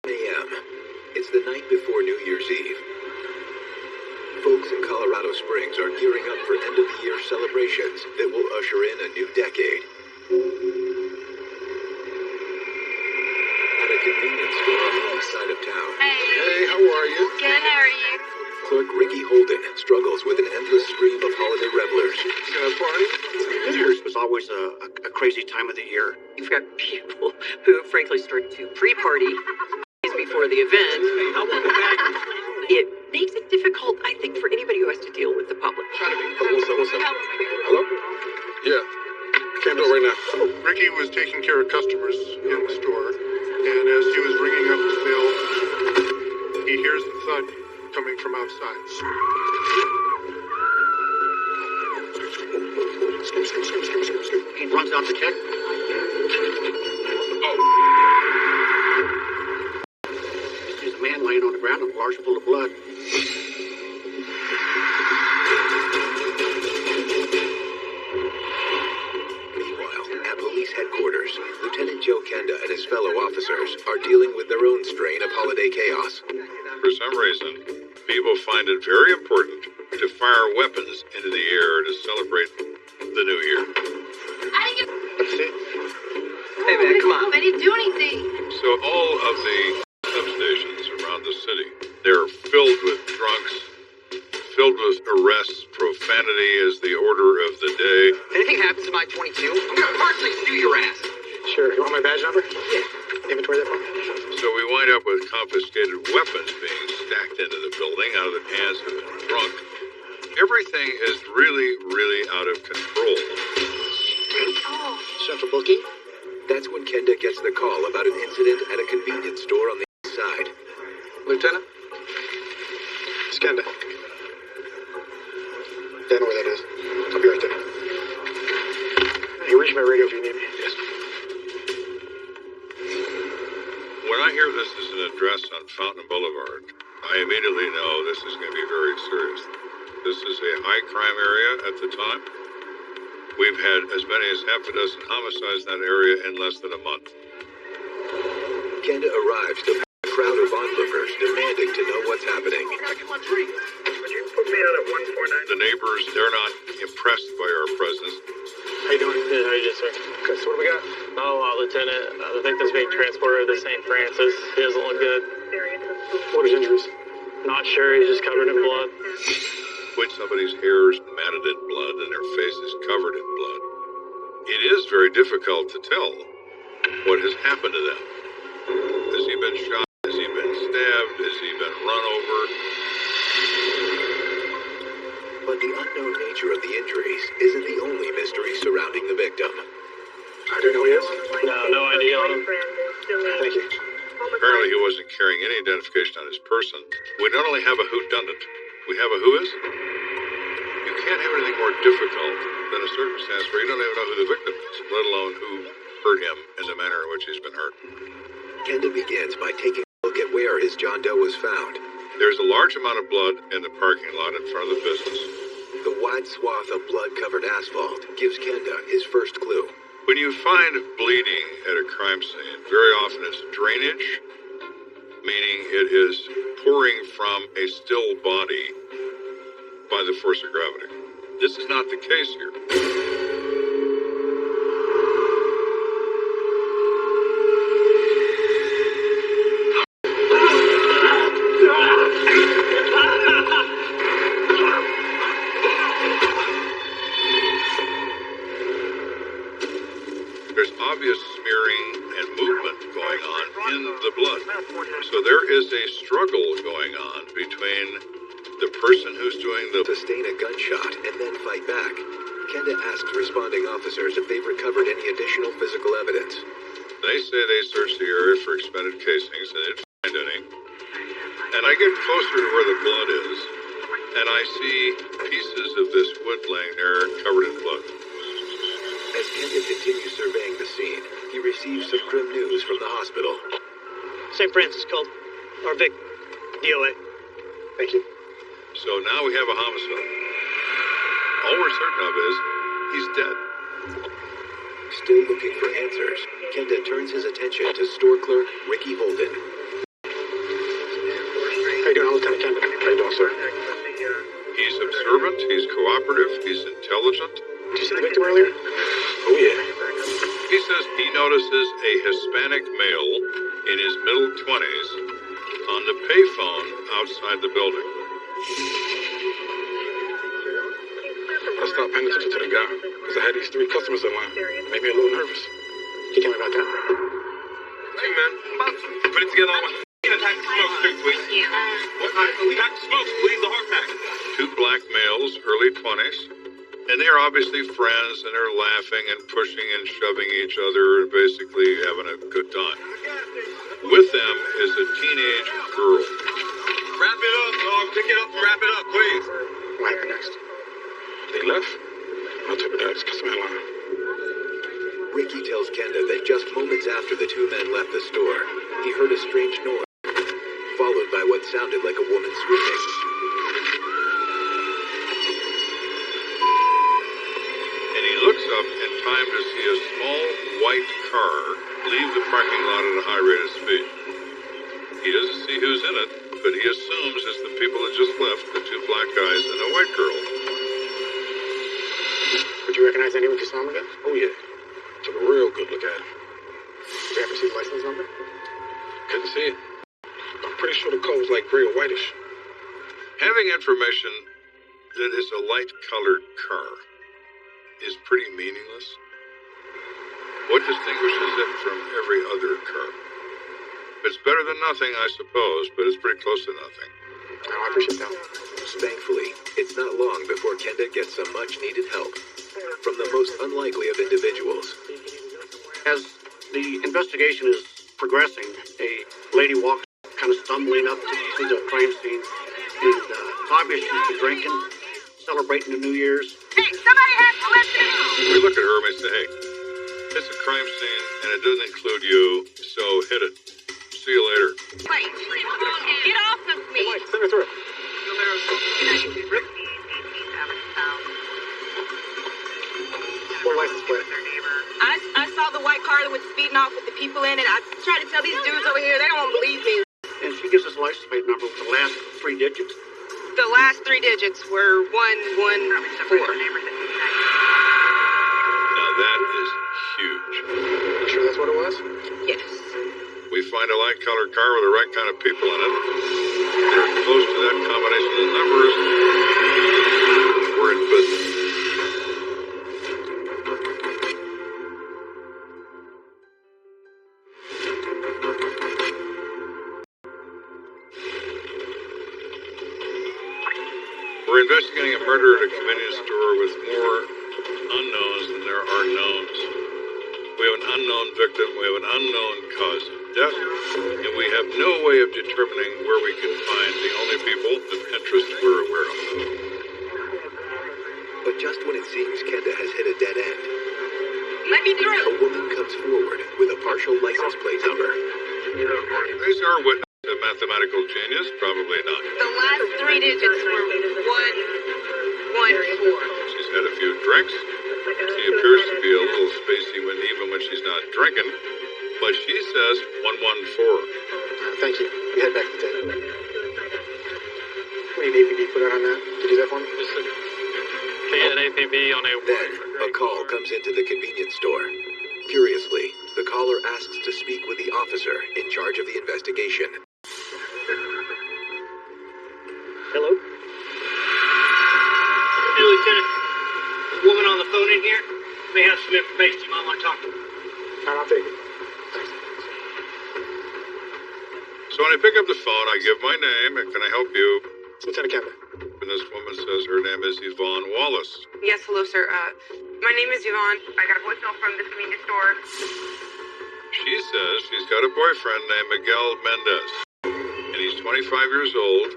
A.M. It's the night before New Year's Eve. Folks in Colorado Springs are gearing up for end-of-the-year celebrations that will usher in a new decade. At a convenience store on the east side of town. Hey, how are you? Good, how are you? Clerk Ricky Holden struggles with an endless stream of holiday revelers. Got a party? New Year's was always a crazy time of the year. You've got people who, frankly, start to pre-party days before the event. It makes it difficult, I think, for anybody who has to deal with the public. What's up? Hello? Yeah. Can't do it right now. Ricky was taking care of customers in the store, and as he was ringing up his bill, he hears the thud coming from outside. He runs out to check. There's a man laying on the ground with a large pool of blood. Meanwhile, at police headquarters, Lieutenant Joe Kenda and his fellow officers are dealing with their own strain of holiday chaos. For some reason, people find it very important to fire weapons into the air to celebrate the new year. Let's see. Hey, man, come on. I didn't do anything. So all of the substations around the city, they're filled with drunks, filled with arrests, profanity is the order of the day. Anything happens to my 22, I'm gonna personally sue your ass. Sure. You want my badge number? Yeah. Inventory that for me. So we wind up with confiscated weapons being stacked into the building out of the hands of the drunk. Everything is really, really out of control. Central booking? That's when Kenda gets the call about an incident at a convenience store on the east side. Lieutenant? It's Kenda. Yeah, I know where that is. I'll be right there. You reach my radio if you need me. Yes. When I hear this is an address on Fountain Boulevard, I immediately know this is going to be very serious. This is a high crime area at the time. We've had as many as half a dozen homicides in that area in less than a month. Kenda arrives to a crowd of onlookers demanding to know what's happening. The neighbors, they're not impressed by our presence. How you doing? Good, how are you doing, sir? Okay, so what do we got? Oh, Lieutenant, the victim's being transported to St. Francis. He doesn't look good. What are his injuries? Not sure, he's just covered in blood. When somebody's hair is matted in blood and their face is covered in blood, it is very difficult to tell what has happened to them. Has he been shot? Has he been stabbed? Has he been run over? But the unknown nature of the injuries isn't the only mystery surrounding the victim. Do you know who he is? No idea on him. Thank you. Apparently he wasn't carrying any identification on his person. We not only have a whodunit, we have a who is. You can't have anything more difficult than a circumstance where you don't even know who the victim is, let alone who hurt him in the manner in which he's been hurt. Kenda begins by taking a look at where his John Doe was found. There's a large amount of blood in the parking lot in front of the business. The wide swath of blood-covered asphalt gives Kenda his first clue. When you find bleeding at a crime scene, very often it's drainage, meaning it is pouring from a still body by the force of gravity. This is not the case here. There's obvious smearing and movement going on in the blood. So there is a struggle going on between the person who's doing the... Sustain a gunshot and then fight back. Kenda asks responding officers if they've recovered any additional physical evidence. They say they searched the area for expended casings and didn't find any. And I get closer to where the blood is, and I see pieces of this wood laying there covered in blood. As Kenda continues surveying the scene, he receives some grim news from the hospital. St. Francis called. Our Vic. DOA. Thank you. So now we have a homicide. All we're certain of is He's dead. Still looking for answers, Kenda turns his attention to store clerk Ricky Holden. How you doing, Lieutenant Kenda? How you doing, sir? He's observant, he's cooperative, he's intelligent. Did you see the victim earlier? Oh, yeah. He says he notices a Hispanic male in his middle 20s on the payphone outside the building. I stopped paying attention to the guy because I had these 3 customers in line. Made me a little nervous. Can you tell me about that? Hey, man. I'm about to put it together on my attack the smoke street, please. What? We got the smokes, please. The hard pack. 2 black males, early 20s, and they're obviously friends, and they're laughing and pushing and shoving each other and basically having a good time. With them is a teenage girl. Wrap it up, dog. Pick it up and wrap it up, please. What happened next? They left. I took it out as customer in line. Ricky tells Kenda that just moments after the 2 men left the store, he heard a strange noise, followed by what sounded like a woman screaming. And he looks up in time to see a small white car leave the parking lot at a high rate of speed. He doesn't see who's in it, but he assumes it's the people that just left, the 2 black guys and a white girl. Would you recognize anyone if you saw him again? Oh, yeah. Took a real good look at him. Did you happen to see his license number? Couldn't see it. I'm pretty sure the color was like gray or whitish. Having information that is a light-colored car is pretty meaningless. What distinguishes it from every other car? It's better than nothing, I suppose, but it's pretty close to nothing. Oh, I appreciate that. Thankfully, it's not long before Kenda gets some much-needed help from the most unlikely of individuals. As the investigation is progressing, a lady walks kind of stumbling up to the crime scene, and obviously she's been drinking, celebrating the New Year's. Hey, somebody has to listen! We look at her and we say, hey, it's a crime scene and it doesn't include you, so hit it. See you later. Wait, get off of me! Hey, Mike, send her through. What license plate? I saw the white car that was speeding off with the people in it. I tried to tell these dudes over here, they don't want to believe me. And she gives us a license plate number with the last 3 digits. The last 3 digits were 114. Now that is huge. You sure that's what it was? Yes. We find a light-colored car with the right kind of people in it. They're close to that combination of numbers. We're in business. We're investigating a murder at a convenience store with more unknowns than there are knowns. We have an unknown victim, we have an unknown cause of death, and we have no way of determining where we can find the only people of interest we're aware of. But just when it seems Kenda has hit a dead end, Let me through! a woman comes forward with a partial license plate number. Is our witness a mathematical genius? Probably not. The last 3 digits were 114. She's had a few drinks. She appears to be a little spacey even when she's not drinking, but she says 114. Thank you. We head back to the table. What do you need APB put out on that? Did you do that for me? An APB on a... Then, a call comes into the convenience store. Curiously, the caller asks to speak with the officer in charge of the investigation. Hello? Hey, Lieutenant. The woman on the phone in here may have some information you might want to talk to. I'll take it. So when I pick up the phone, I give my name, and can I help you? It's Lieutenant Kenda. And this woman says her name is Yvonne Wallace. Yes, hello, sir. My name is Yvonne. I got a voicemail from the convenience store. She says she's got a boyfriend named Miguel Mendez, and he's 25 years old,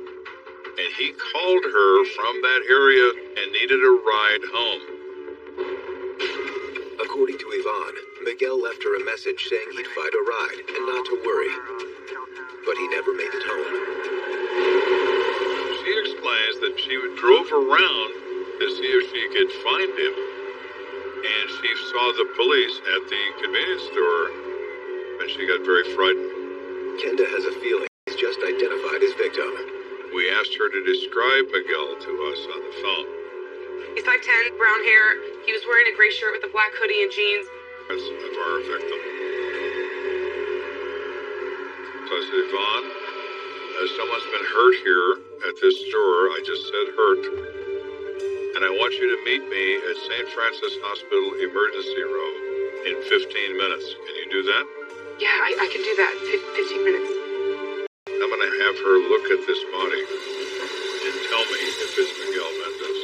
and he called her from that area and needed a ride home. According to Yvonne, Miguel left her a message saying he'd find a ride and not to worry. But he never made it home. She explains that she drove around to see if she could find him, and she saw the police at the convenience store, and she got very frightened. Kenda has a feeling he's just identified his victim. We asked her to describe Miguel to us on the phone. He's 5'10", brown hair. He was wearing a gray shirt with a black hoodie and jeans. Of our victim. So I said, Yvonne, someone's been hurt here at this store. I just said hurt. And I want you to meet me at St. Francis Hospital emergency room in 15 minutes. Can you do that? Yeah, I can do that. 15 minutes. I'm going to have her look at this body and tell me if it's Miguel Mendez.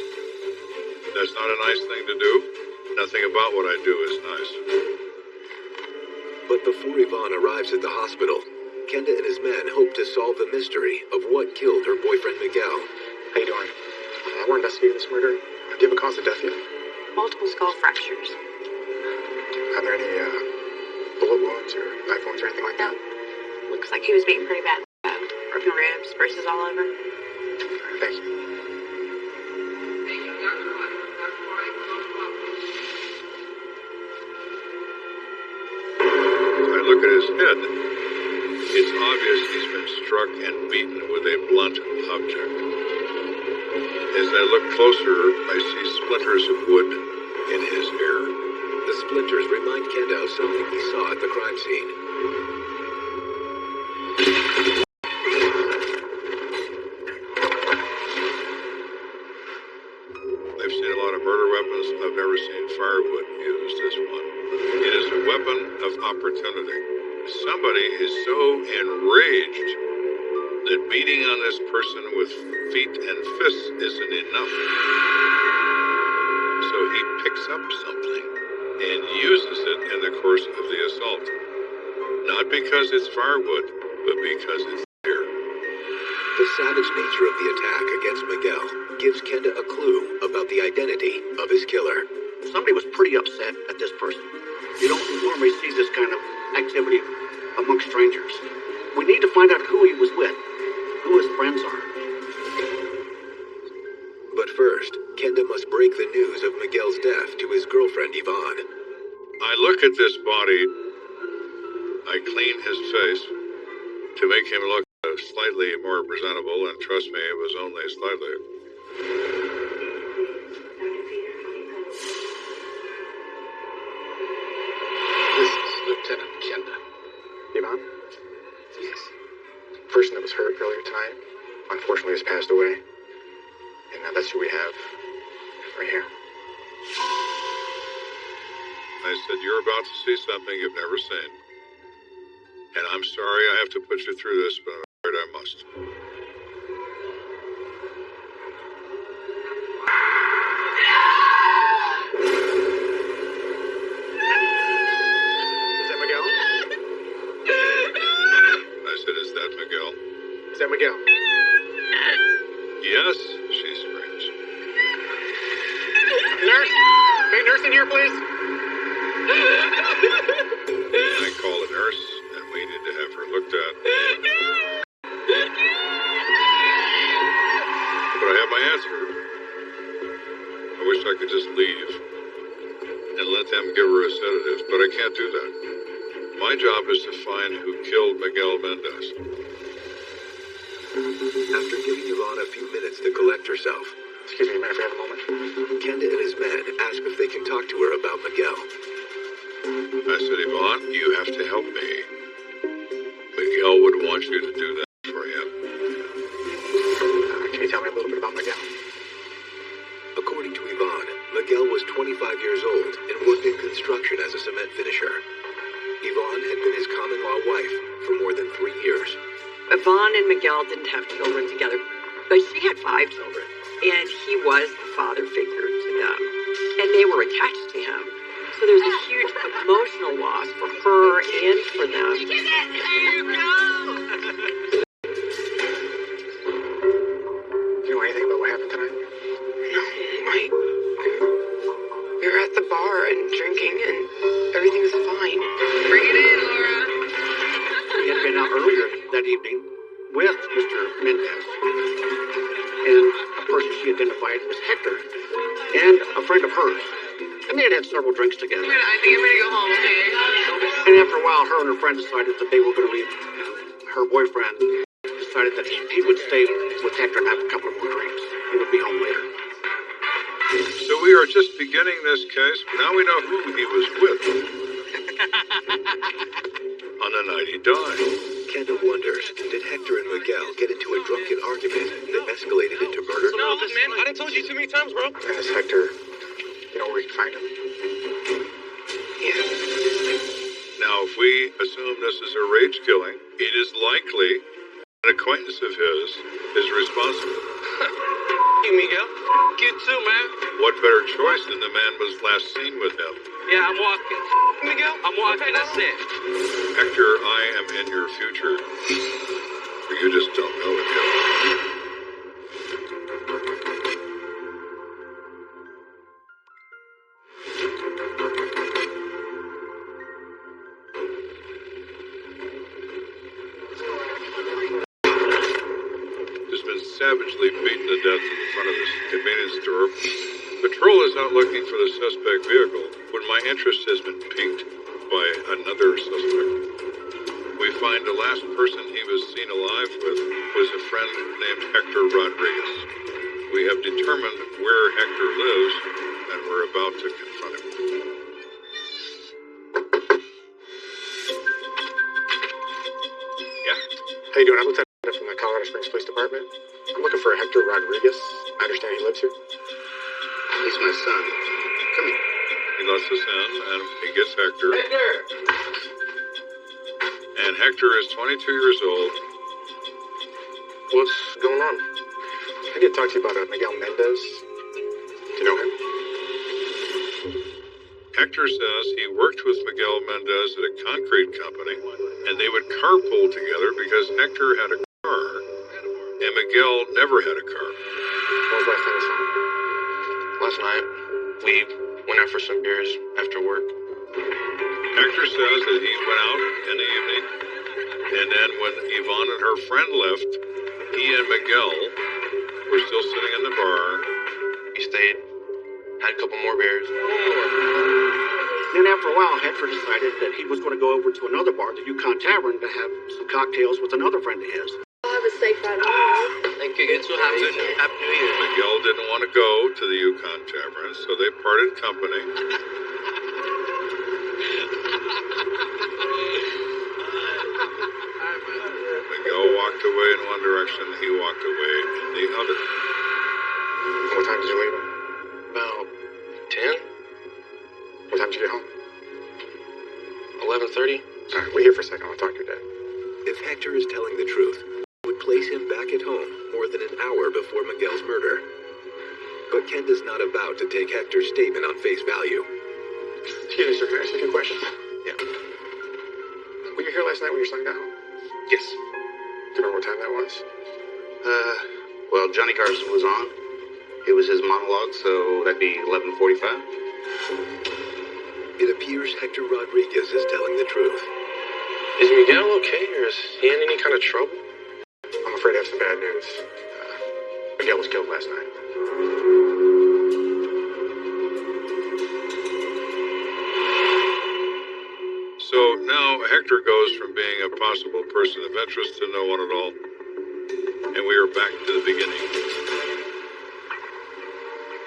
That's not a nice thing to do. Nothing about what I do is nice. But before Yvonne arrives at the hospital, Kenda and his men hope to solve the mystery of what killed her boyfriend Miguel. How you doing? We're investigating this murder. Do you have a cause of death yet? Multiple skull fractures. Are there any bullet wounds or knife wounds or anything like that? Looks like he was beaten pretty bad. Broken ribs, bruises all over. Thank you. I look at his head. It's obvious he's been struck and beaten with a blunt object. As I look closer, I see splinters of wood in his hair. The splinters remind Kenda of something he saw at the crime scene. I've seen a lot of murder weapons. I've never seen firewood used as one. It is a weapon of opportunity. Somebody is so enraged that beating on this person with feet and fists isn't enough. So he picks up something and uses it in the course of the assault. Not because it's firewood, but because it's there. The savage nature of the attack against Miguel gives Kenda a clue about the identity of his killer. Somebody was pretty upset at this person. You don't normally see this kind of activity amongst strangers. We need to find out who he was with, who his friends are. But first, Kenda must break the news of Miguel's death to his girlfriend Yvonne. I look at this body. I clean his face to make him look slightly more presentable, and trust me, it was only slightly. This is Lieutenant Kenda. Yvonne? Yes. The person that was hurt earlier tonight, unfortunately, has passed away. And now that's who we have right here. I said, you're about to see something you've never seen. And I'm sorry I have to put you through this, but I'm afraid I must. Is that Miguel? I said, is that Miguel? Is that Miguel? Yes, she screams. Nurse? Hey, nurse in here, please. And I call a nurse, and we need to have her looked at. But I have my answer. I wish I could just leave and let them give her a sedative, but I can't do that. My job is to find who killed Miguel Mendez. After giving Yvonne a few minutes to collect herself, excuse me, may I have a moment? Kenda and his men ask if they can talk to her about Miguel. I said, Yvonne, you have to help me. Miguel would want you to do that for him. Can you tell me a little bit about Miguel? According to Yvonne, Miguel was 25 years old and worked in construction as a cement finisher. Yvonne had been his common-law wife for more than 3 years. Yvonne and Miguel didn't have children together, but she had 5 children, and he was the father figure to them. And they were attached to him. So there's a huge emotional loss for her and for them. Do you know anything about what happened tonight? No, we were at the bar and drinking, and everything was fine. Bring it in, Laura. We had been out earlier that evening with Mr. Mendez and a person she identified as Hector and a friend of hers. And they had several drinks together. I think I'm gonna go home, okay? And after a while, her and her friend decided that they were going to leave. Her boyfriend decided that he would stay with Hector and have a couple more drinks. He would be home later. So we are just beginning this case. Now we know who he was with on the night he died. Kenda wonders, did Hector and Miguel get into a drunken argument that escalated into murder? No, man, I done told you too many times, bro. And this Hector, you know where we can find him? Yeah. Now, if we assume this is a rage killing, it is likely an acquaintance of his is responsible. You, Miguel. Cute too, man. What better choice than the man was last seen with him? Yeah, I'm walking. Miguel? I'm walking, that's it. Hector, I am in your future. You just don't know it yet. Savagely beaten to death in front of this convenience store. Patrol is out looking for the suspect vehicle when my interest has been piqued by another suspect. We find the last person he was seen alive with was a friend named Hector Rodriguez. We have determined where Hector lives, and we're about to confront him. Yeah? How you doing? I'm Lieutenant from the Colorado Springs Police Department. I'm looking for Hector Rodriguez. I understand he lives here. He's my son. Come here. He lets us in, and he gets Hector. Hector! And Hector is 22 years old. What's going on? I need to talk to you about Miguel Mendez. Do you know him? Hector says he worked with Miguel Mendez at a concrete company, and they would carpool together because Hector had a car, and Miguel never had a car. When was the last time you saw him? Last night, we went out for some beers after work. Hector says that he went out in the evening, and then when Yvonne and her friend left, he and Miguel were still sitting in the bar. We stayed, had a couple more beers. Then after a while, Hector decided that he was going to go over to another bar, the Yukon Tavern, to have some cocktails with another friend of his. I'll have a safe ride home. Thank you. It's so happy New Year. Miguel didn't want to go to the Yukon Tavern, so they parted company. Miguel walked away in one direction, he walked away in the other. What time did you leave him? About 10? What time did you get home? 11:30. Alright, wait here for a second. I'll talk to your dad. If Hector is telling the truth, it would place him back at home more than an hour before Miguel's murder. But Kenda's not about to take Hector's statement on face value. Excuse me, sir. Can I ask you a few questions? Yeah. Were you here last night when your son got home? Yes. Do you remember what time that was? Well, Johnny Carson was on. It was his monologue, so that'd be 11:45. It appears Hector Rodriguez is telling the truth. Is Miguel okay, or is he in any kind of trouble? I'm afraid I have some bad news. Miguel was killed last night. So now Hector goes from being a possible person of interest to no one at all. And we are back to the beginning.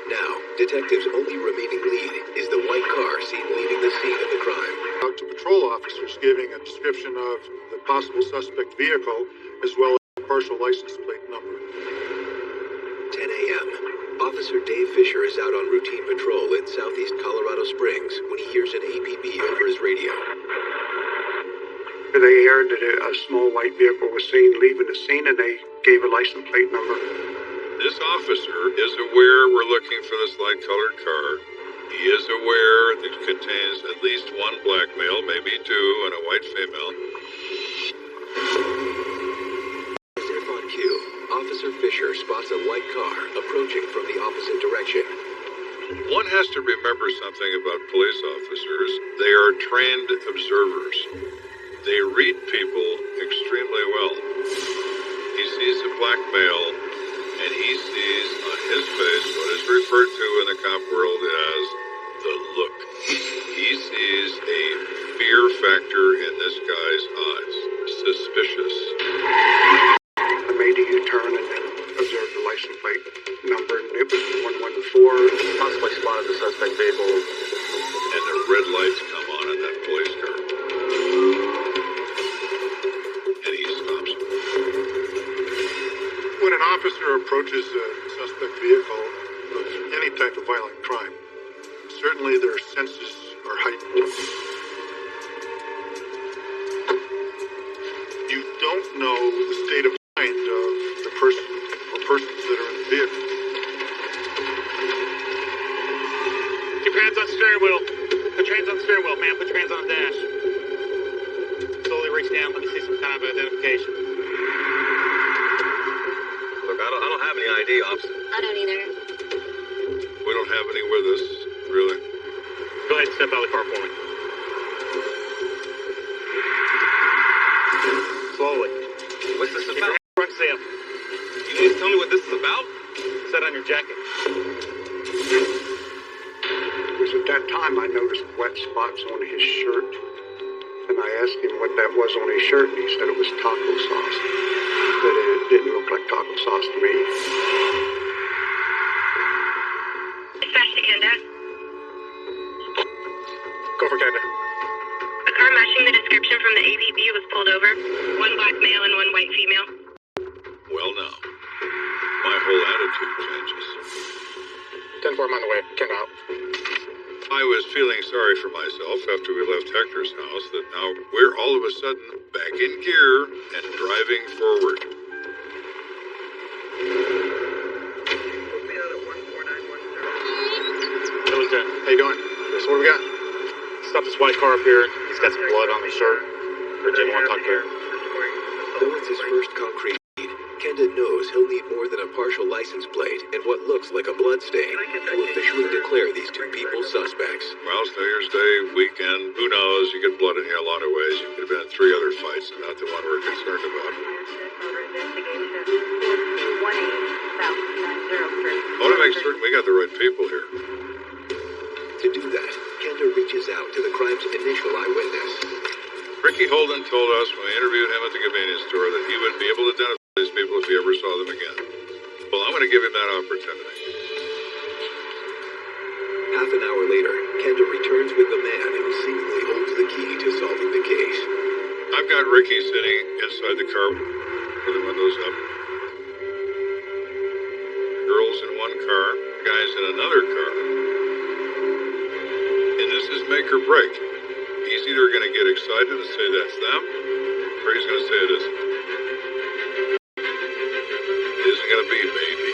Now, detectives' only remaining lead is the white car seen leaving the scene of the crime. Out to patrol officers giving a description of the possible suspect vehicle as well as the partial license plate number. 10 a.m. Officer Dave Fisher is out on routine patrol in southeast Colorado Springs when he hears an APB over his radio. They heard that a small white vehicle was seen leaving the scene and they gave a license plate number. This officer is aware we're looking for this light-colored car. He is aware that it contains at least one black male, maybe two, and a white female. As if on cue, Officer Fisher spots a white car approaching from the opposite direction. One has to remember something about police officers. They are trained observers. They read people extremely well. He sees a black male, and he sees on his face what is referred to in the cop world as spotted the suspect vehicle. And the red lights come on in that police car. And he stops. When an officer approaches a suspect vehicle of any type of violent crime, certainly their senses are heightened. You don't know the state of mind of the person or persons that are in the vehicle. Keep your hands on the steering wheel. Put your hands on the steering wheel, man. Put your hands on the dash. Slowly reach down. Let me see some kind of identification. Look, I don't have any ID, officer. I don't either. We don't have any with us, really. Go ahead and step out of the car for me. Slowly. What's this about? Front seal. You need to tell me what this is about? Set on your jacket. It was at that time I noticed wet spots on his shirt. And I asked him what that was on his shirt, and he said it was taco sauce. But it didn't look like taco sauce to me. Dispatch to Kenda. Go for Kenda. A car matching the description from the APB was pulled over. One black male and one white female. Well, now, my whole attitude changes. 10-4, I'm on the way. Kenda out. I was feeling sorry for myself after we left Hector's house that now we're all of a sudden back in gear and driving forward. Hey, Lieutenant. How you doing? So what do we got? Stop this white car up here. He's got some blood on his shirt. Virginia, want to talk to her? Though it's his first concrete lead, Kenda knows he'll need more than a partial license plate and what looks like a blood stain to officially declare these two people suspects. Well, it's New Year's Day weekend. Who knows? You get blood in here a lot of ways. You could have been in 3 other fights and not the one we're concerned about. I want to make certain we got the right people here. To do that, Kenda reaches out to the crime's initial eyewitness. Ricky Holden told us when we interviewed him at the convenience store that he would be able to identify these people if he ever saw them again. Well, I'm going to give him that opportunity. Half an hour later, Kenda returns with the man who seemingly holds the key to solving the case. I've got Ricky sitting inside the car with the windows up. Girls in one car, guys in another car. And this is make or break. He's either going to get excited and say that's them, or he's going to say it isn't. It isn't going to be, baby.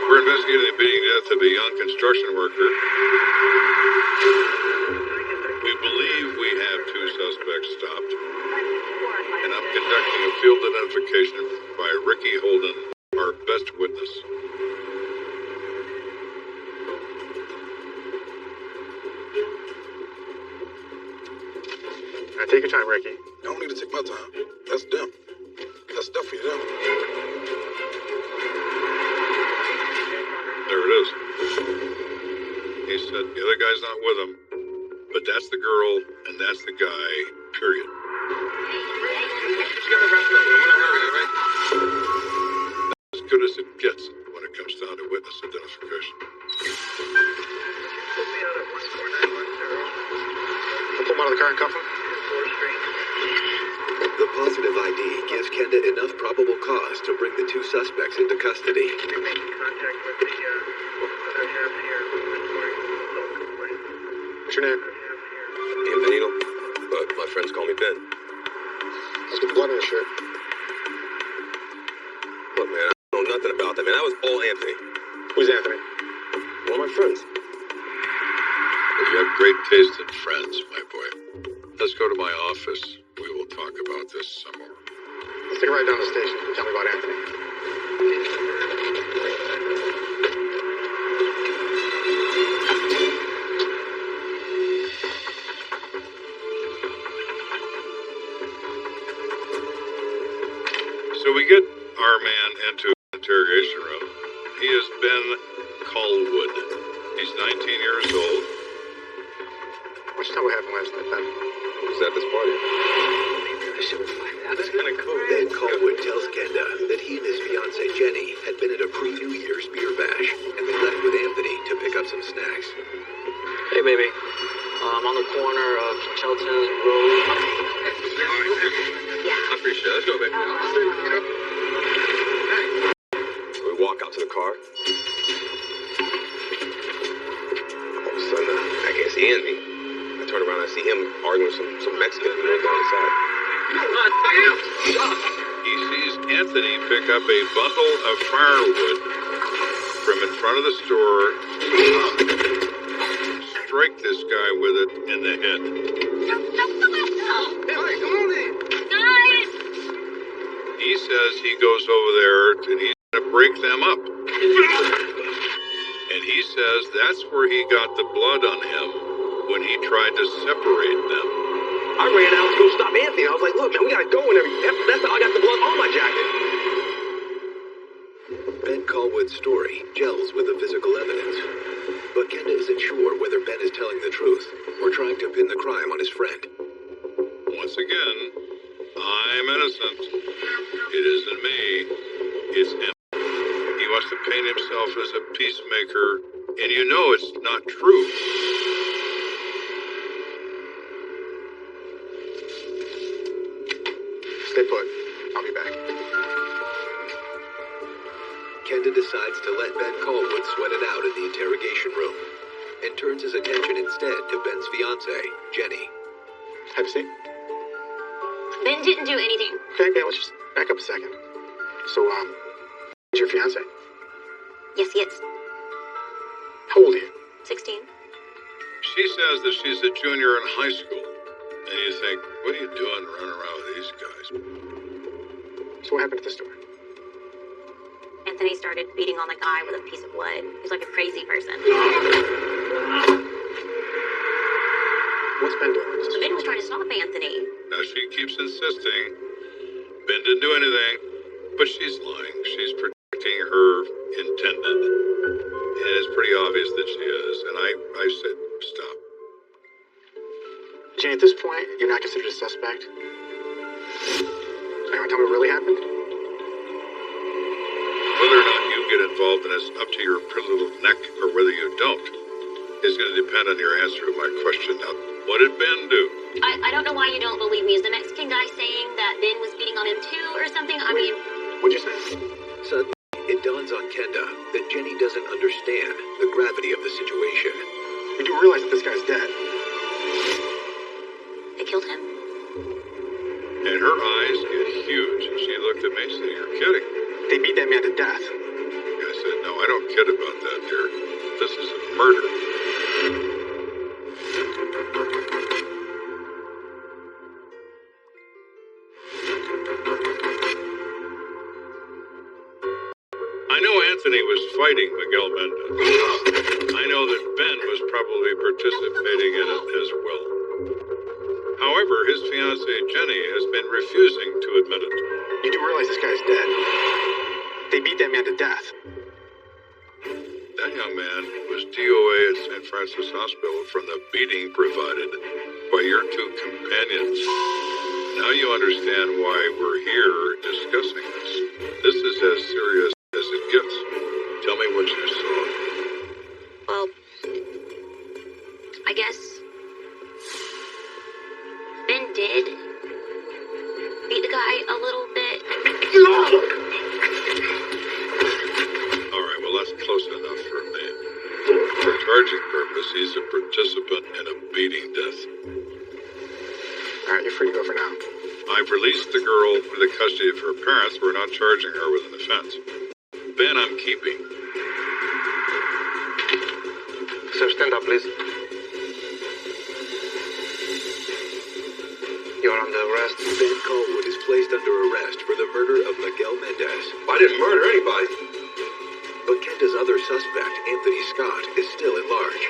We're investigating the beating death of a young construction worker. We believe we have 2 suspects stopped. And I'm conducting a field identification by Ricky Holden, our best witness. Now, take your time, Ricky. I don't need to take my time. That's them. That's definitely them. There it is. He said the other guy's not with him, but that's the girl and that's the guy, period. As good as it gets when it comes down to witness identification. Pull him out of the car and cuff him. The positive ID gives Kenda enough probable cause to bring the 2 suspects into custody. What's your name? Ian Benito, but my friends call me Ben. Let's get the blood on your shirt. Look, man, I don't know nothing about that, man. That was all Anthony. Who's Anthony? One of my friends. Well, you have great taste in friends, my boy. Let's go to my office. We will talk about this some more. Let's take a ride down the station and tell me about Anthony. So we get our man into an interrogation room. He is Ben Colwood. He's 19 years old. last night, Ben. Who was at this party? I should find out. That's kind of cool. Ben Callwood tells Kenda that he and his fiancée Jenny had been at a pre-New Year's beer bash, and they left with Anthony to pick up some snacks. Hey, baby. I'm on the corner of Chelton Road. I appreciate it. Let's go, baby. We walk out to the car. All of a sudden, I can't see Anthony. I turn around and I see him arguing with some Mexican people down the side. He sees Anthony pick up a bundle of firewood from in front of the store, strike this guy with it in the head. Hey, come on in. Guys! He says he goes over there and he's going to break them up. And he says that's where he got the blood on him when he tried to separate them. I ran out to go stop Anthony. I was like, look, man, we gotta go and everything. That's how I got the blood on my jacket. Ben Callwood's story gels with the physical evidence. But Kenda isn't sure whether Ben is telling the truth or trying to pin the crime on his friend. Once again, I'm innocent. It isn't me. It's him. He wants to paint himself as a peacemaker, and you know it's not true. Stay put. I'll be back. Kenda decides to let Ben Callwood sweat it out in the interrogation room and turns his attention instead to Ben's fiancée, Jenny. Have a seat. Ben didn't do anything. Okay, let's just back up a second. So, who's your fiance? Yes, he is. How old are you? 16. She says that she's a junior in high school. And you think, what are you doing running around with these guys? So what happened at the store? Anthony started beating on the guy with a piece of wood. He's like a crazy person. What's Ben doing? Ben was trying to stop Anthony. Now she keeps insisting Ben didn't do anything, but she's lying. She's protecting her intended. And it's pretty obvious that she is. And I said, stop. Jenny, at this point, you're not considered a suspect. So you want to tell me what really happened? Whether or not you get involved in this up to your pretty little neck or whether you don't is going to depend on your answer to my question. Now, what did Ben do? I don't know why you don't believe me. Is the Mexican guy saying that Ben was beating on him too or something? I mean... What'd you say? Suddenly, it dawns on Kenda that Jenny doesn't understand the gravity of the situation. You do realize that this guy's dead. They killed him. And her eyes get huge, and she looked at me and said, you're kidding. They beat that man to death. I said, no, I don't kid about that, dear. This is a murder. I know Anthony was fighting Miguel Mendez. I know that Ben was probably participating in it as well. However, his fiancée Jenny has been refusing to admit it. You do realize this guy's dead. They beat that man to death. That young man was DOA at St. Francis Hospital from the beating provided by your two companions. Now you understand why we're here discussing this. This is as serious as it gets. Tell me what you saw. Well, I guess Ben did beat the guy a little bit. All right, well, that's close enough for me. For charging purpose, he's a participant in a beating death. All right, you're free to go for now. I've released the girl with the custody of her parents. We're not charging her with an offense. Ben, I'm keeping. Sir, stand up, please. You're under arrest. Ben Callwood is placed under arrest for the murder of Miguel Mendez. I didn't murder anybody. But Kenda's other suspect, Anthony Scott, is still at large.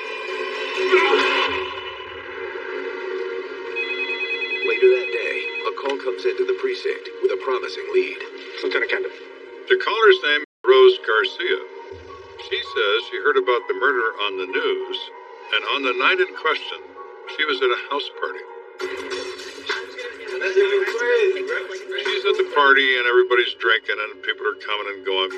Later that day, a call comes into the precinct with a promising lead. Lieutenant Kenda. The caller's name is Rose Garcia. She says she heard about the murder on the news, and on the night in question, She was at a house party. That's even crazy, bro. She's at the party and everybody's drinking and people are coming and going.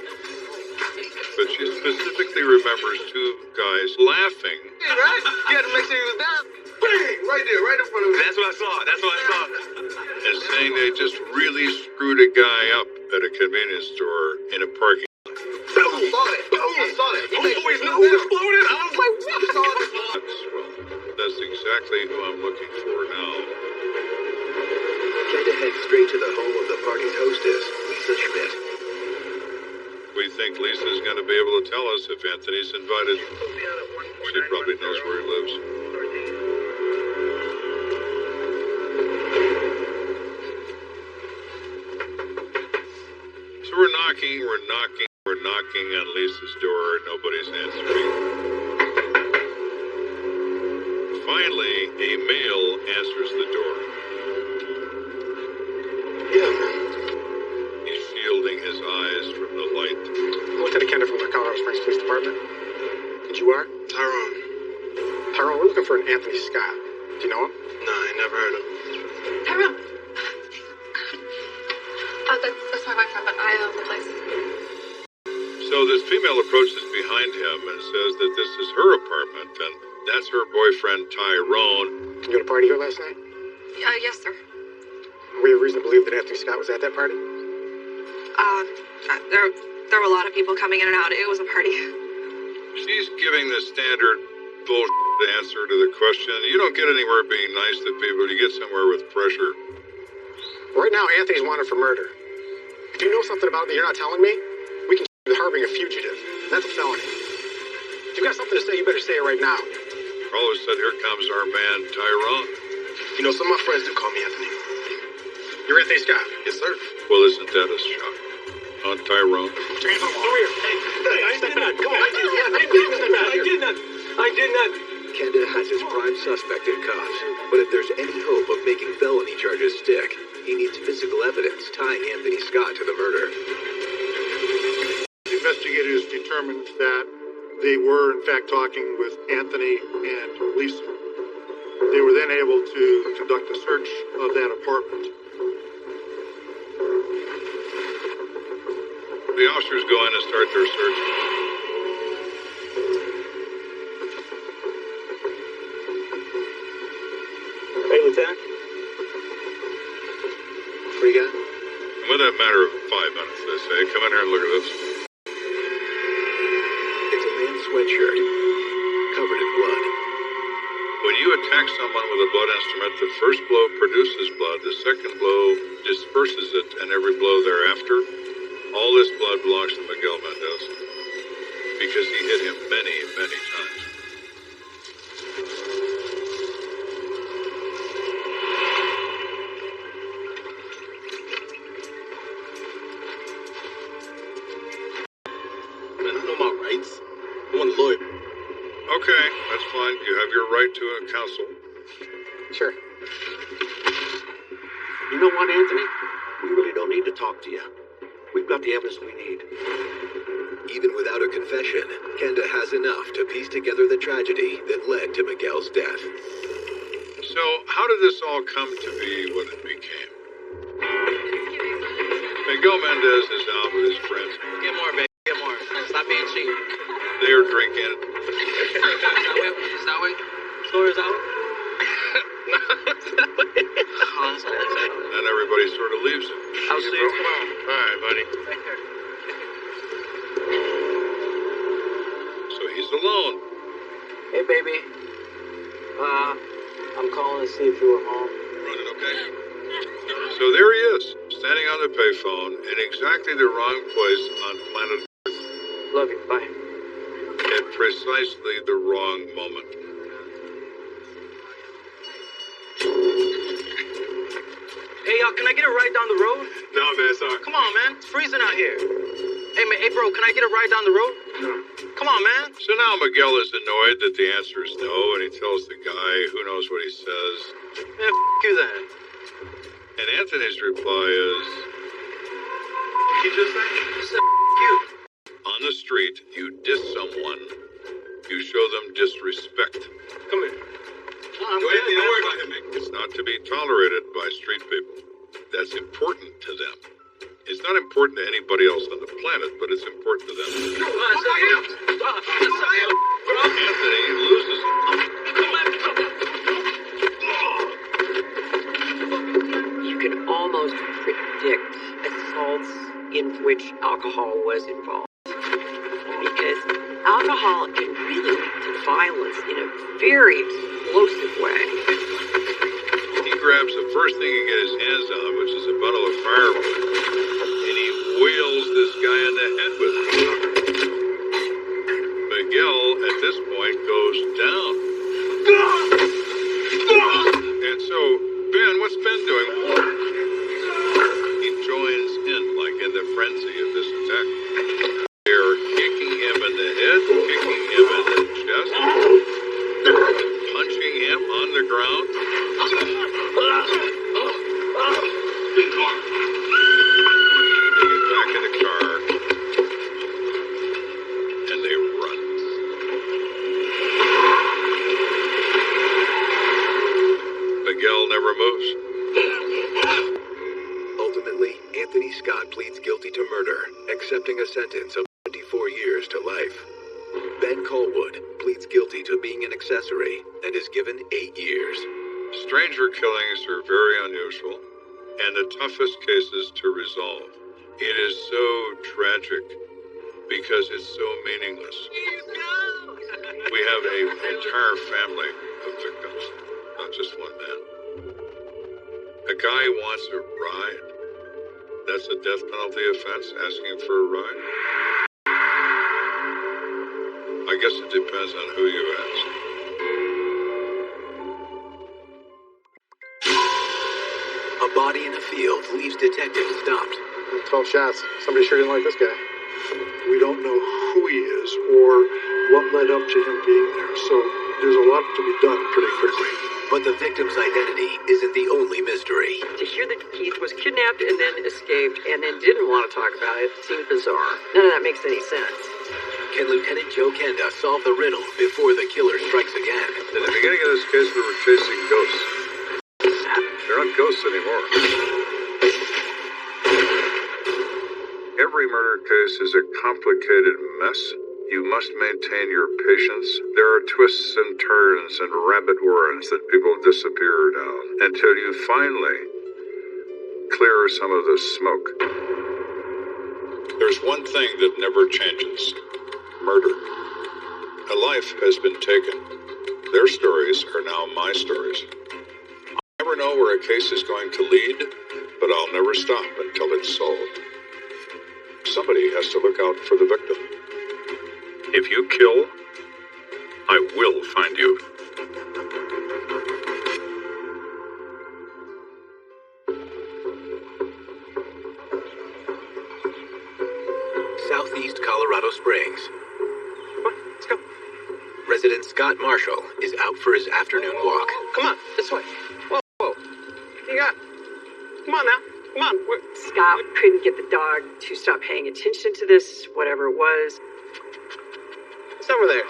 But she specifically remembers two guys laughing. Yeah, right? You had to make sure he was down. Bang! Right there, right in front of me. That's what I saw. That's what I saw. And saying they just really screwed a guy up at a convenience store in a parking lot. I saw that. I saw that. You always know who exploded. I was like, what? That's exactly who I'm looking for now. Kenda heads straight to the home of the party's hostess, Lisa Schmidt. We think Lisa's going to be able to tell us if Anthony's invited. She probably knows where he lives. So we're knocking on Lisa's door. Nobody's answering. Finally, a male answers the door. Yeah, man. He's shielding his eyes from the light. Lieutenant Kenda from the Colorado Springs Police Department. And you are? Tyrone. Tyrone, we're looking for an Anthony Scott. Do you know him? No, I never heard of him. Tyrone. That's my boyfriend, but I own the place. So this female approaches behind him and says that this is her apartment, and that's her boyfriend, Tyrone. You had a party here last night? Yes, sir. We have reason to believe that Anthony Scott was at that party? There were a lot of people coming in and out. It was a party. She's giving the standard bullshit answer to the question. You don't get anywhere being nice to people. You get somewhere with pressure. Right now, Anthony's wanted for murder. If you know something about it that you're not telling me, we can be harboring a fugitive. That's a felony. If you got something to say, you better say it right now. All of a sudden, here comes our man, Tyrone. You know, some of my friends do call me Anthony. You're Anthony Scott? Yes, sir. Well, isn't that a shock? On Tyrone? Put your hands on the wall. Over here. Hey, step back. Come on. I did not. Kenda has his prime suspect in cuffs, but if there's any hope of making felony charges stick, he needs physical evidence tying Anthony Scott to the murder. Investigators determined that they were, in fact, talking with Anthony and Lisa. They were then able to conduct a search of that apartment. The officers go in and start their search. Hey, Lieutenant. What do you got? And within a matter of 5 minutes, they say, come in here and look at this. It's a man's sweatshirt, covered in blood. When you attack someone with a blood instrument, the first blow produces blood, the second blow disperses it, and every blow thereafter, all this blood belongs to Miguel Mendez. Because he hit him many, many times. Man, I know my rights. I want a lawyer. Okay, that's fine. You have your right to a counsel. Sure. You know what, Anthony? We really don't need to talk to you. We've got the evidence we need. Even without a confession, Kenda has enough to piece together the tragedy that led to Miguel's death. So, how did this all come to be what it became? Miguel Mendez is out with his friends. Get more, baby. Get more. Stop being cheap. They are drinking. Is that way? Store is that way? And everybody sort of leaves him. I'll see you tomorrow. All right, buddy. Take care. So he's alone. Hey, baby. I'm calling to see if you were home. Running okay? So there he is, standing on the payphone in exactly the wrong place on planet Earth. Love you. Bye. At precisely the wrong moment. Hey, y'all, can I get a ride down the road? No, man, sorry. Come on, man. It's freezing out here. Hey, man, hey, bro, can I get a ride down the road? No. Come on, man. So now Miguel is annoyed that the answer is no, and he tells the guy, who knows what he says. Man, f*** you then. And Anthony's reply is... What did you just say? I said, f*** you. On the street, you diss someone. You show them disrespect. Come here. I'm Go ahead. not to be tolerated by street people. That's important to them. It's not important to anybody else on the planet, but it's important to them. Anthony loses. You can almost predict assaults in which alcohol was involved. Because alcohol can really lead to violence in a very explosive way. He grabs the first thing he gets his hands on, which is a bundle of firewood, and he wheels this guy in the head with it. Miguel, at this point, goes down. And so, Ben, what's Ben doing? He joins in, like in the frenzy of this attack. They're kicking him in the head, kicking him in the chest, punching him on the ground. They get back in the car, and they run. Miguel never moves. Ultimately, Anthony Scott pleads guilty to murder, accepting a sentence of 24 years to life. Ben Colwood pleads guilty to being an accessory and is given 8 years. Stranger killings are very unusual and the toughest cases to resolve. It is so tragic because it's so meaningless. We have an entire family of victims, not just one man. A guy wants a ride. That's a death penalty offense, asking for a ride? I guess it depends on who you ask. A body in a field leaves detectives stopped. 12 shots. Somebody sure didn't like this guy. We don't know who he is or what led up to him being there, so there's a lot to be done pretty quickly. But the victim's identity isn't the only mystery. To hear that Keith was kidnapped and then escaped and then didn't want to talk about it seemed bizarre. None of that makes any sense. Can Lieutenant Joe Kenda solve the riddle before the killer strikes again? In the beginning of this case, we were chasing ghosts. They're not ghosts anymore. Every murder case is a complicated mess. You must maintain your patience. There are twists and turns and rabbit warrens that people disappear down until you finally clear some of the smoke. There's one thing that never changes. Murder. A life has been taken. Their stories are now my stories. I'll never know where a case is going to lead, but I'll never stop until it's solved. Somebody has to look out for the victim. If you kill, I will find you. Southeast Colorado Springs. Let's go. Resident Scott Marshall is out for his afternoon walk. Come on, this way. Whoa, whoa. You got... Come on now. Come on. Scott couldn't get the dog to stop paying attention to this, whatever it was. It's over there.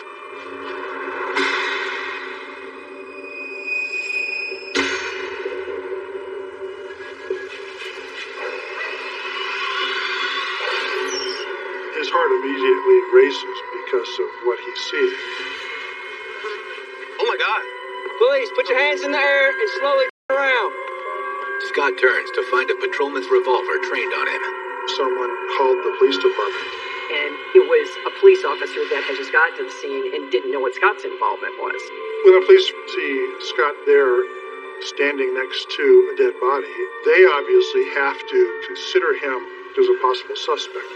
His heart immediately races because of what he's seeing. Oh my God. Police, put your hands in the air and slowly turn around. Scott turns to find a patrolman's revolver trained on him. Someone called the police department. And it was a police officer that had just gotten to the scene and didn't know what Scott's involvement was. When the police see Scott there standing next to a dead body, they obviously have to consider him as a possible suspect.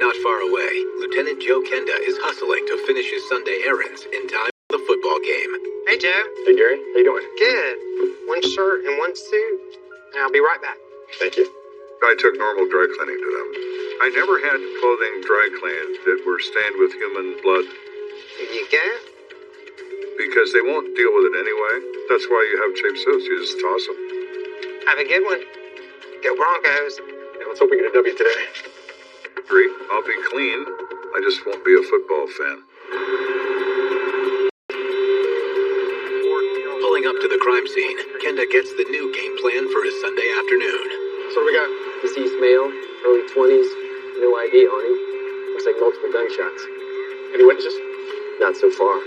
Not far away, Lieutenant Joe Kenda is hustling to finish his Sunday errands in time for the football game. Hey, Joe. Hey, Gary. How you doing? Good. One shirt and one suit. And I'll be right back. Thank you. I took normal dry cleaning to them. I never had clothing dry cleaned that were stained with human blood. Here you go. Because they won't deal with it anyway. That's why you have cheap suits. You just toss them. Have a good one. Go Broncos. Yeah, let's hope we get a W today. I'll be clean. I just won't be a football fan. crime scene, Kenda gets the new game plan for his Sunday afternoon. So what we got? Deceased male, early 20s, no ID on him. Looks like multiple gunshots. Any witnesses? Not so far.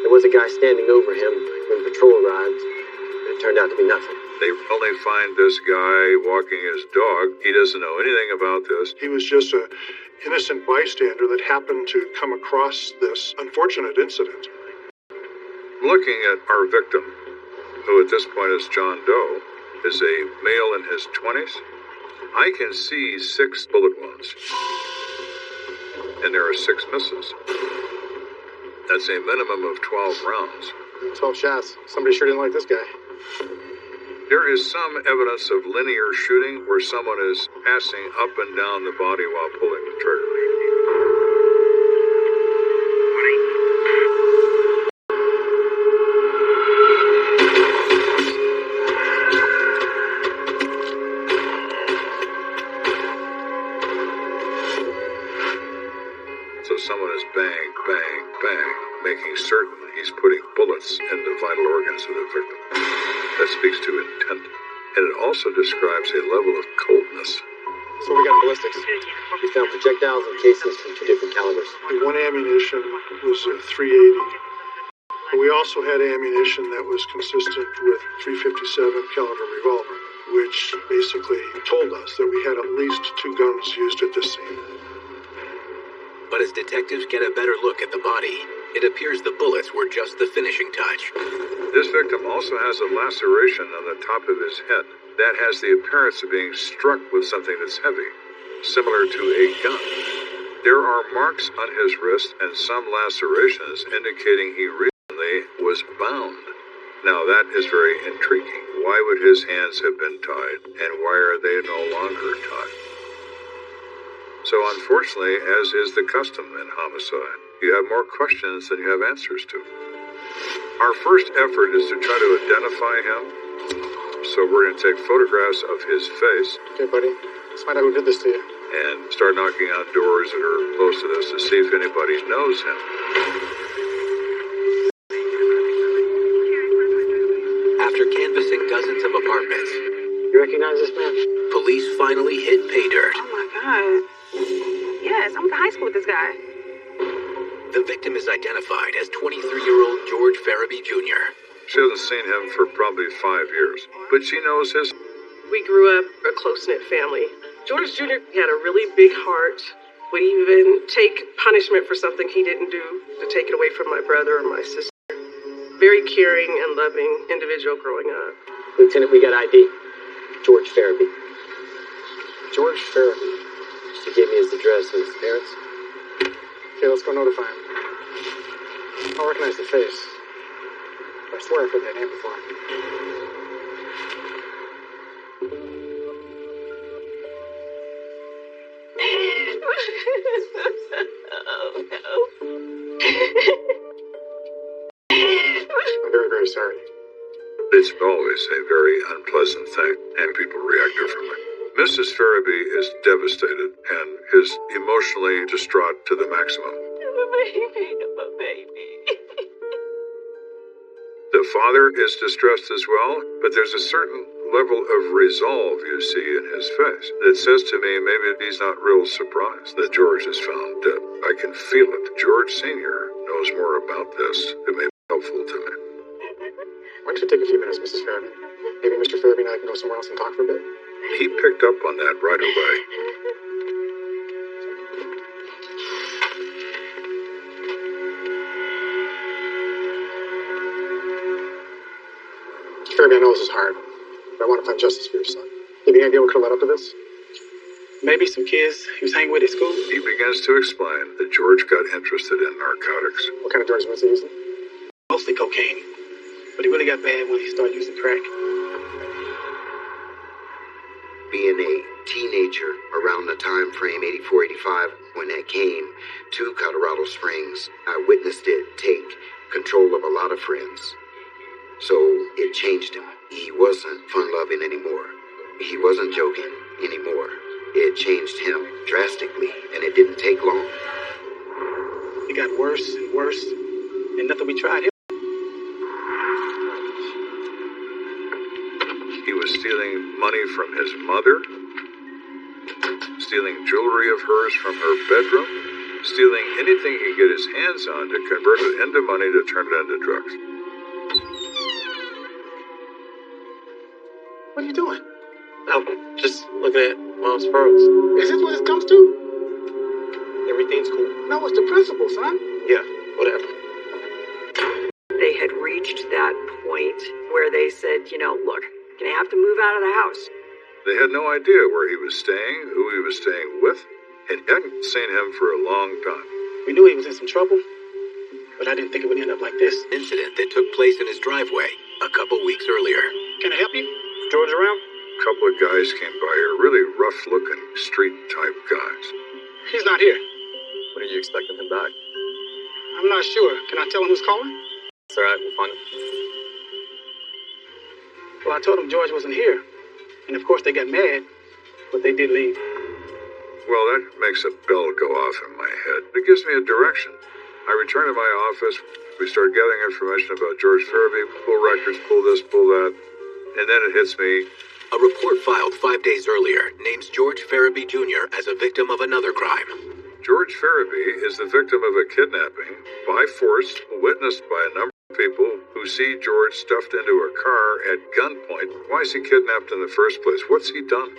There was a guy standing over him when patrol arrived, but it turned out to be nothing. They only find this guy walking his dog. He doesn't know anything about this. He was just an innocent bystander that happened to come across this unfortunate incident. Looking at our victim, who at this point is John Doe, is a male in his 20s. I can see 6 bullet wounds, and there are 6 misses. That's a minimum of 12 rounds. 12 shots. Somebody sure didn't like this guy. There is some evidence of linear shooting where someone is passing up and down the body while pulling the trigger. So someone is bang, bang, bang, making certain he's putting bullets in the vital organs of the victim. That speaks to intent, and it also describes a level of coldness. So we got ballistics. We found projectiles and casings from 2 different calibers. The one ammunition was a .380. But we also had ammunition that was consistent with .357 caliber revolver, which basically told us that we had at least 2 guns used at this scene. But as detectives get a better look at the body, it appears the bullets were just the finishing touch. This victim also has a laceration on the top of his head that has the appearance of being struck with something that's heavy, similar to a gun. There are marks on his wrist and some lacerations indicating he recently was bound. Now that is very intriguing. Why would his hands have been tied, and why are they no longer tied? So unfortunately, as is the custom in homicide, you have more questions than you have answers to. Our first effort is to try to identify him. So we're going to take photographs of his face. Okay, buddy. Let's find out who did this to you. And start knocking on doors that are close to this to see if anybody knows him. After canvassing dozens of apartments, you recognize this man? Police finally hit pay dirt. Oh my God. Yes, I went to high school with this guy. The victim is identified as 23-year-old George Farabee Jr. She hasn't seen him for probably 5 years, but she knows his... We grew up a close-knit family. George Jr. had a really big heart, would even take punishment for something he didn't do to take it away from my brother or my sister. Very caring and loving individual growing up. Lieutenant, we got ID. George Farabee. George Farabee. She gave me his address and his parents. Okay, let's go notify him. I recognize the face. I swear I've heard that name before. Oh, no. I'm very, very sorry. It's always a very unpleasant thing, and people react differently. Mrs. Farabee is devastated and is emotionally distraught to the maximum. I'm a baby. I'm a baby. The father is distressed as well, but there's a certain level of resolve you see in his face that says to me maybe he's not real surprised that George is found dead. I can feel it. George Sr. knows more about this. It may be helpful to me. Why don't you take a few minutes, Mrs. Farabee? Maybe Mr. Farabee and I can go somewhere else and talk for a bit. He picked up on that right away. Farabee, I know this is hard, but I want to find justice for your son. You have any idea what could have led up to this? Maybe some kids he was hanging with at school. He begins to explain that George got interested in narcotics. What kind of drugs was he using? Mostly cocaine. But he really got bad when he started using crack. Being a teenager around the time frame 84-85 when that came to Colorado Springs, I witnessed it take control of a lot of friends. So it changed him. He wasn't fun-loving anymore. He wasn't joking anymore. It changed him drastically, and it didn't take long. It got worse and worse, and nothing we tried. money from his mother, stealing jewelry of hers from her bedroom, stealing anything he could get his hands on to convert it into money to turn it into drugs. What are you doing? I'm just looking at Mom's pearls. Is this what it comes to? Everything's cool. No, it's the principle, son. Yeah, whatever. They had reached that point where they said, look, gonna have to move out of the house. They had no idea where he was staying, who he was staying with, and hadn't seen him for a long time. We knew he was in some trouble, but I didn't think it would end up like this. Incident that took place in his driveway a couple weeks earlier. Can I help you? George around? A couple of guys came by here, really rough-looking, street-type guys. He's not here. When are you expecting him back? I'm not sure. Can I tell him who's calling? It's alright, we'll find him. Well, I told him George wasn't here. And of course they got mad, but they did leave. Well, that makes a bell go off in my head. It gives me a direction. I return to my office. We start gathering information about George Farabee, pull records, pull this, pull that. And then it hits me. A report filed 5 days earlier names George Farabee Jr. as a victim of another crime. George Farabee is the victim of a kidnapping by force, witnessed by a number of people who see George stuffed into a car at gunpoint. Why is he kidnapped in the first place? What's he done?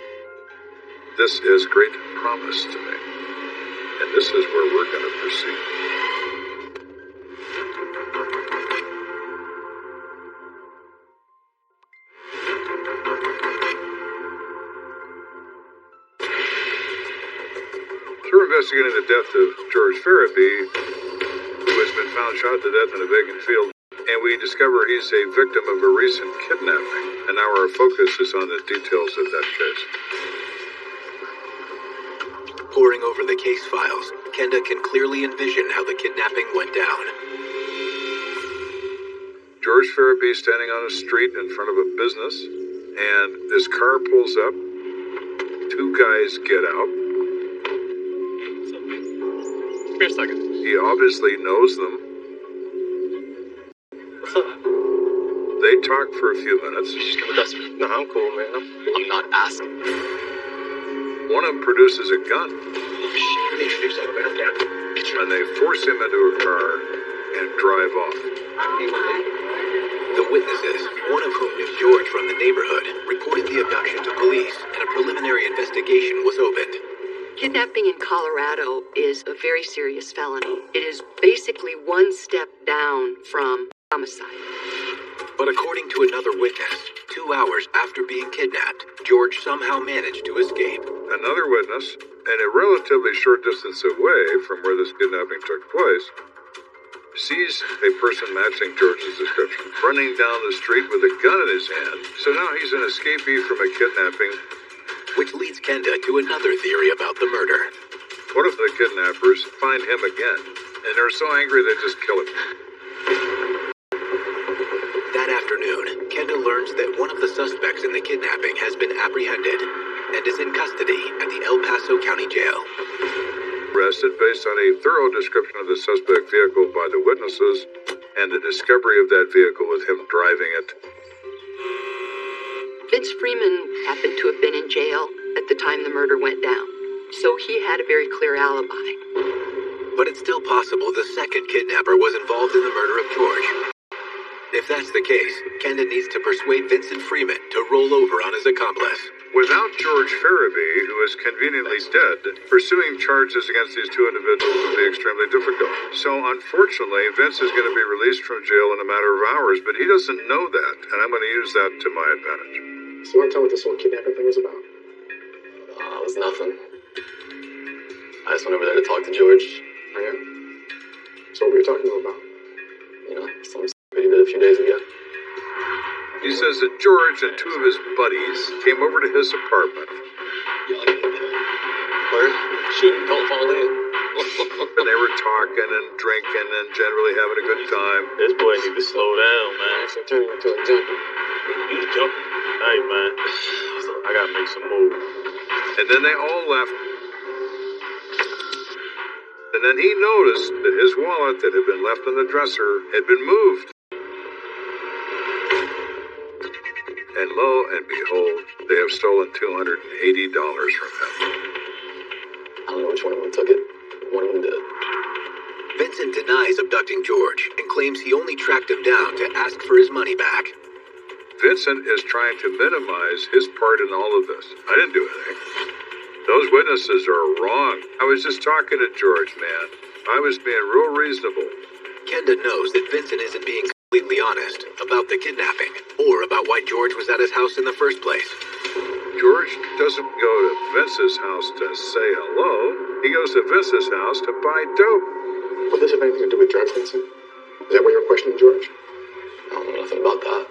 This is great promise to me. And this is where we're going to proceed. Through investigating the death of George Farabee, who has been found shot to death in a vacant field, and we discover he's a victim of a recent kidnapping, and now our focus is on the details of that case. Poring over the case files, Kenda can clearly envision how the kidnapping went down. George Farabee standing on a street in front of a business, and his car pulls up. Two guys get out. Give me a second. He obviously knows them. What's up? They talk for a few minutes. You just come with us. No, I'm cool, man. I'm not asking. One of them produces a gun. Oh, shit. Introduce everybody. And they force him into a car and drive off. The witnesses, one of whom knew George from the neighborhood, reported the abduction to police, and a preliminary investigation was opened. Kidnapping in Colorado is a very serious felony. It is basically one step down from homicide. But according to another witness, 2 hours after being kidnapped, George somehow managed to escape. Another witness, and a relatively short distance away from where this kidnapping took place, sees a person matching George's description running down the street with a gun in his hand. So now he's an escapee from a kidnapping. Which leads Kenda to another theory about the murder. What if the kidnappers find him again, and they're so angry they just kill him? That afternoon, Kenda learns that one of the suspects in the kidnapping has been apprehended and is in custody at the El Paso County Jail. Arrested based on a thorough description of the suspect vehicle by the witnesses and the discovery of that vehicle with him driving it. Vince Freeman happened to have been in jail at the time the murder went down, so he had a very clear alibi. But it's still possible the second kidnapper was involved in the murder of George. If that's the case, Kenda needs to persuade Vincent Freeman to roll over on his accomplice. Without George Farabee, who is conveniently dead, pursuing charges against these two individuals would be extremely difficult. So unfortunately, Vince is going to be released from jail in a matter of hours, but he doesn't know that, and I'm going to use that to my advantage. So you want to tell me what this whole kidnapping thing is about? It was nothing. I just went over there to talk to George. Oh, yeah? So what were you talking to him about? You know, some stupid he did a few days ago. He says that George and two of his buddies came over to his apartment. Where? Shooting, don't fall in. And they were talking and drinking and generally having a good time. This boy needs to slow down, man. Actually turning into a junkie. He's jumping. Hey, man. I gotta make some moves. And then they all left. And then he noticed that his wallet that had been left on the dresser had been moved. And lo and behold, They have stolen $280 from him. I don't know which one of them took it. One of them did. Vincent denies abducting George and claims he only tracked him down to ask for his money back. Vincent is trying to minimize his part in all of this. I didn't do anything. Those witnesses are wrong. I was just talking to George, man. I was being real reasonable. Kenda knows that Vincent isn't being completely honest about the kidnapping or about why George was at his house in the first place. George doesn't go to Vince's house to say hello. He goes to Vince's house to buy dope. Would this have anything to do with drugs, Vincent? Is that why you're questioning George? I don't know nothing about that.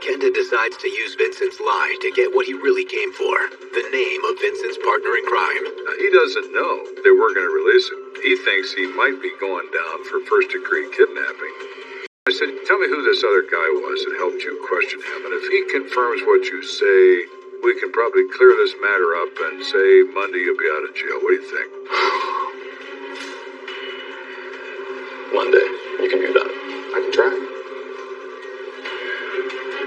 Kenda decides to use Vincent's lie to get what he really came for, the name of Vincent's partner in crime. He doesn't know they were going to release him. He thinks he might be going down for first-degree kidnapping. I said, tell me who this other guy was that helped you question him, and if he confirms what you say, we can probably clear this matter up and say Monday you'll be out of jail. What do you think? Monday. You can do that. I can try.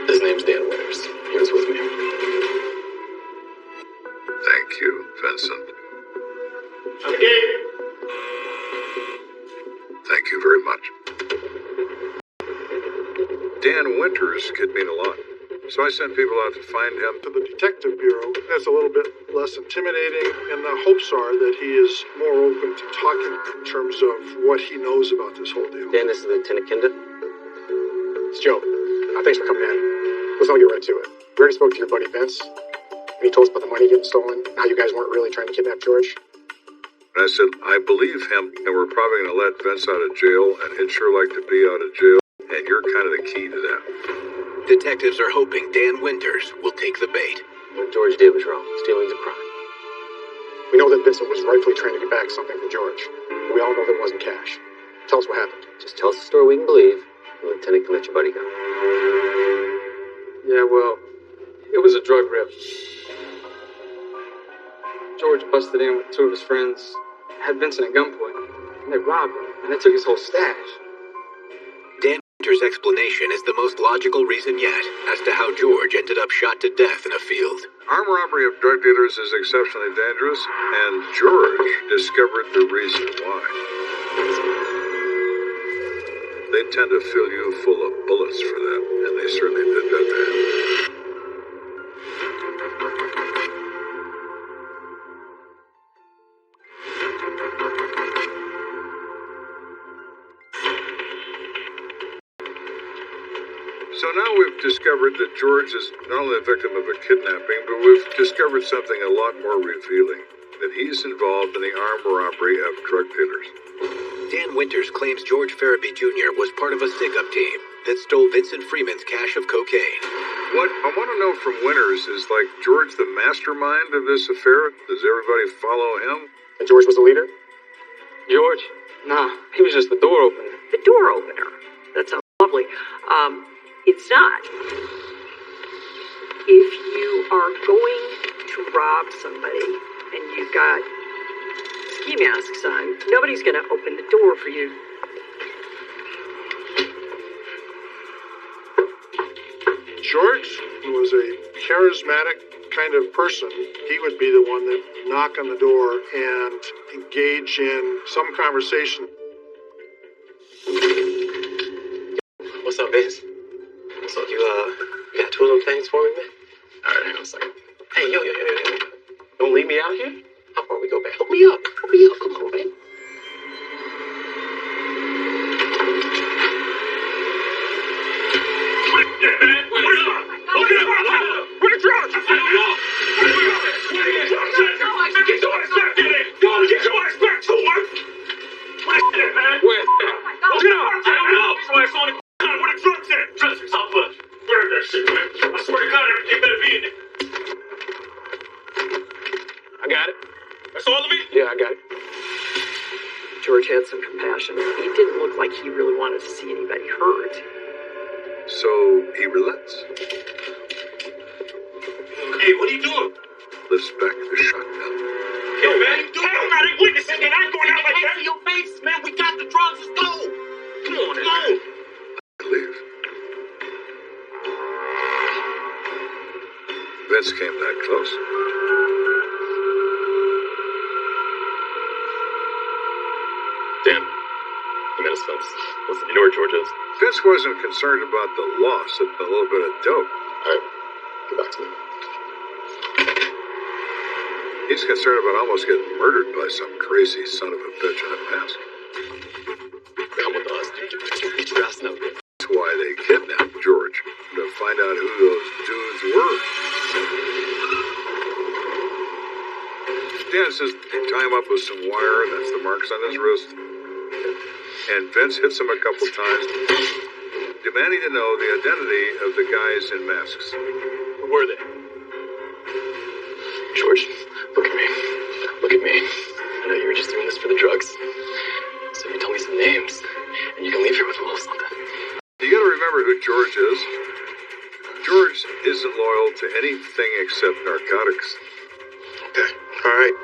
His name's Dan Winters. He was with me. Thank you, Vincent. Okay. Thank you very much. Dan Winters could mean a lot. So I sent people out to find him. To the detective bureau, that's a little bit less intimidating, and the hopes are that he is more open to talking in terms of what he knows about this whole deal. Dan, this is Lieutenant Kenda. It's Joe. Thanks for coming in. Let's all get right to it. We already spoke to your buddy Vince, and he told us about the money getting stolen, and how you guys weren't really trying to kidnap George. And I said, I believe him, and we're probably going to let Vince out of jail, and he'd sure like to be out of jail, and you're kind of the key to that. Detectives are hoping Dan Winters will take the bait. What George did was wrong. Stealing's a crime. We know that Vincent was rightfully trying to get back something from George. We all know that it wasn't cash. Tell us what happened. Just tell us the story we can believe, and the lieutenant can let your buddy go. Yeah, well, it was a drug rip. George busted in with two of his friends, had Vincent at gunpoint, and they robbed him, and they took his whole stash. Dan Winters' explanation is the most logical reason yet as to how George ended up shot to death in a field. Armed robbery of drug dealers is exceptionally dangerous, and George discovered the reason why. They tend to fill you full of bullets for that, and they certainly did that to him. So now we've discovered that George is not only a victim of a kidnapping, but we've discovered something a lot more revealing, that he's involved in the armed robbery of drug dealers. Dan Winters claims George Farabee Jr. was part of a stick-up team that stole Vincent Freeman's cache of cocaine. What I want to know from Winters is, like, George the mastermind of this affair? Does everybody follow him? And George was the leader? George? Nah, he was just the door opener. The door opener? That sounds lovely. It's not. If you are going to rob somebody and you've got ski masks on, nobody's going to open the door for you. George was a charismatic kind of person. He would be the one that would knock on the door and engage in some conversation. What's up, Vince? So you got two of them things for me, man? Alright, hang on a second. Hey, yo. Don't leave me out here? How far we go back? Hook me up. Come on, man. Where the drugs? Get your ass back in there! Get your ass back to work! Where's that, man? Where's that? Get up! Get your ass on the ground! Where the drugs at? Drugs is off us. Where is that shit, man? I swear to God, everything better be in there. I got it. That's all of me? Yeah, I got it. George had some compassion. He didn't look like he really wanted to see anybody hurt. So he relents. Hey, what are you doing? Lifts back the shotgun. Yo, man, you doing? I'm not witnessing it. I ain't going out like that. Your face, man. We got the drugs. Let's go. Come on, man. Leave. Vince came that close. Dan, you met his Vince. Listen, you know where George is? Vince wasn't concerned about the loss of a little bit of dope. Alright, get back to me. He's concerned about almost getting murdered by some crazy son of a bitch in a mask. Come with us, dude. Get your ass now. That's why they kidnapped George, to find out who those dudes were. Dan says they tie him up with some wire, and that's the marks on his wrist. And Vince hits him a couple times, demanding to know the identity of the guys in masks. Who were they? George, look at me. Look at me. I know you were just doing this for the drugs. So you tell me some names, and you can leave here with a little something. You gotta remember who George is. George isn't loyal to anything except narcotics. Okay. Alright.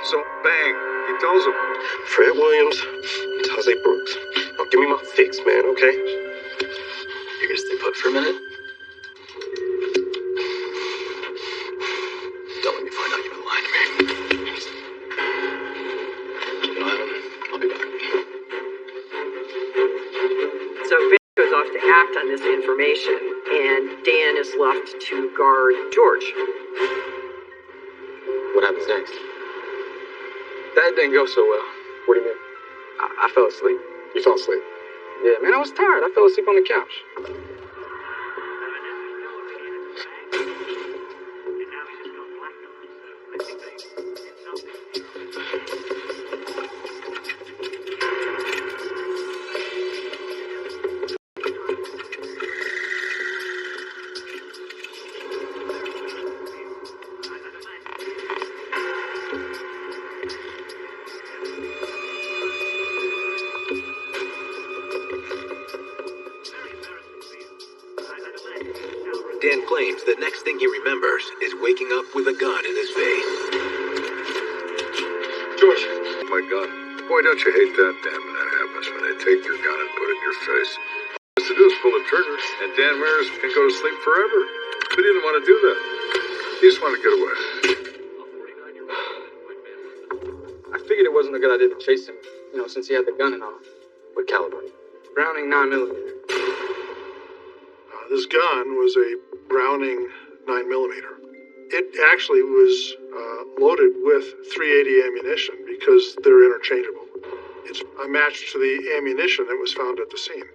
So, bang, he tells him. Fred Williams, Taze Brooks. Now give me my fix, man, okay? You're gonna stay put for a minute? Don't let me find out you've been lying to me. Keep an eye on him. I'll be back. So Vince goes off to act on this information, and Dan is left to guard George. What happens next? That didn't go so well. What do you mean? I fell asleep. You fell asleep? Yeah, man, I was tired. I fell asleep on the couch. Dan claims the next thing he remembers is waking up with a gun in his face. George, my gun. Boy, don't you hate that, Dan, when that happens, when they take your gun and put it in your face. All to do is pull the trigger, and Dan Maris can go to sleep forever. But he didn't want to do that. He just wanted to get away. I figured it wasn't a good idea to chase him, since he had the gun and all. What caliber? Browning 9mm. This gun was a Browning 9mm. It actually was loaded with .380 ammunition because they're interchangeable. It's a match to the ammunition that was found at the scene.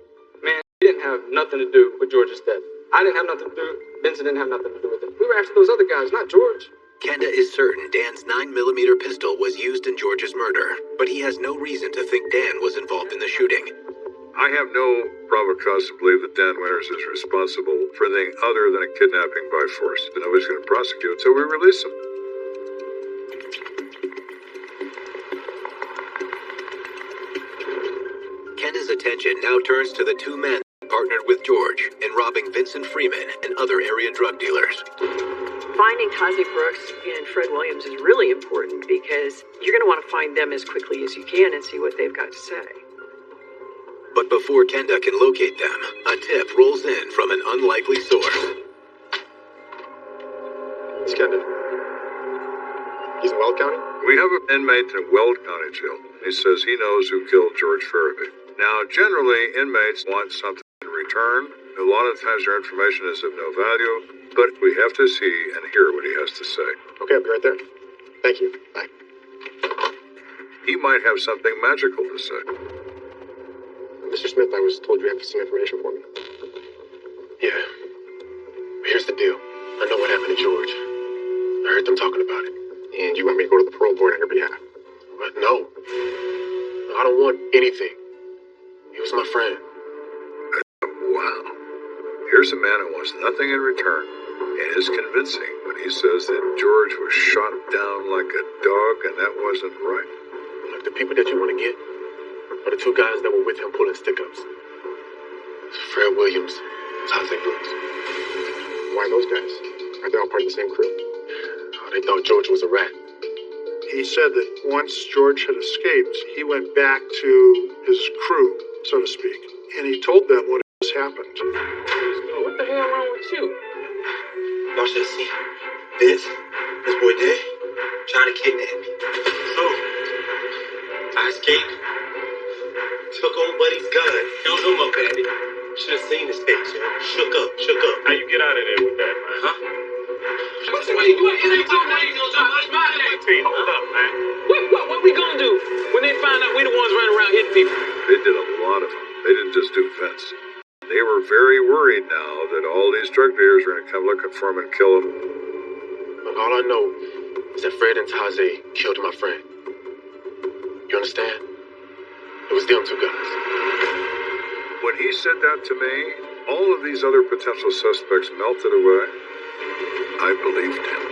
Man, he didn't have nothing to do with George's death. I didn't have nothing to do. Vincent didn't have nothing to do with it. We were after those other guys, not George. Kenda is certain Dan's 9mm pistol was used in George's murder, but he has no reason to think Dan was involved in the shooting. I have no probable cause to believe that Dan Winters is responsible for anything other than a kidnapping by force. But nobody's going to prosecute until we release him. Kenda's attention now turns to the two men partnered with George in robbing Vincent Freeman and other area drug dealers. Finding Taze Brooks and Fred Williams is really important because you're going to want to find them as quickly as you can and see what they've got to say. But before Kenda can locate them, a tip rolls in from an unlikely source. It's Kenda. He's in Weld County? We have an inmate in Weld County Jail. He says he knows who killed George Farabee. Now, generally, inmates want something in return. A lot of times their information is of no value, but we have to see and hear what he has to say. Okay, I'll be right there. Thank you. Bye. He might have something magical to say. Mr. Smith, I was told you have some information for me. Yeah. Here's the deal. I know what happened to George. I heard them talking about it. And you want me to go to the parole board on your behalf? But no. I don't want anything. He was my friend. Wow. Here's a man who wants nothing in return, and is convincing when he says that George was shot down like a dog, and that wasn't right. Like the people that you want to get are the two guys that were with him pulling stick-ups. Fred Williams, Taze Brooks. Why those guys? Are they all part of the same crew? They thought George was a rat. He said that once George had escaped, he went back to his crew, so to speak, and he told them what has happened. What the hell wrong with you? Y'all should have seen. Vince, this boy dead, trying to kidnap me. So, I escaped, took old buddy's gun, held him up at it. Should have seen his face, yo. Shook up. How you get out of there with that, man? Huh? What you doing? It ain't talking about you gonna drop much money. Hey, hold up, man. What we gonna do when they find out we the ones running around hitting people? They did a lot of them. They didn't just do Vince. They were very worried now that all these drug dealers were going to come looking for him and kill him. Look, all I know is that Fred and Taze killed my friend. You understand? It was them two guys. When he said that to me, all of these other potential suspects melted away. I believed him.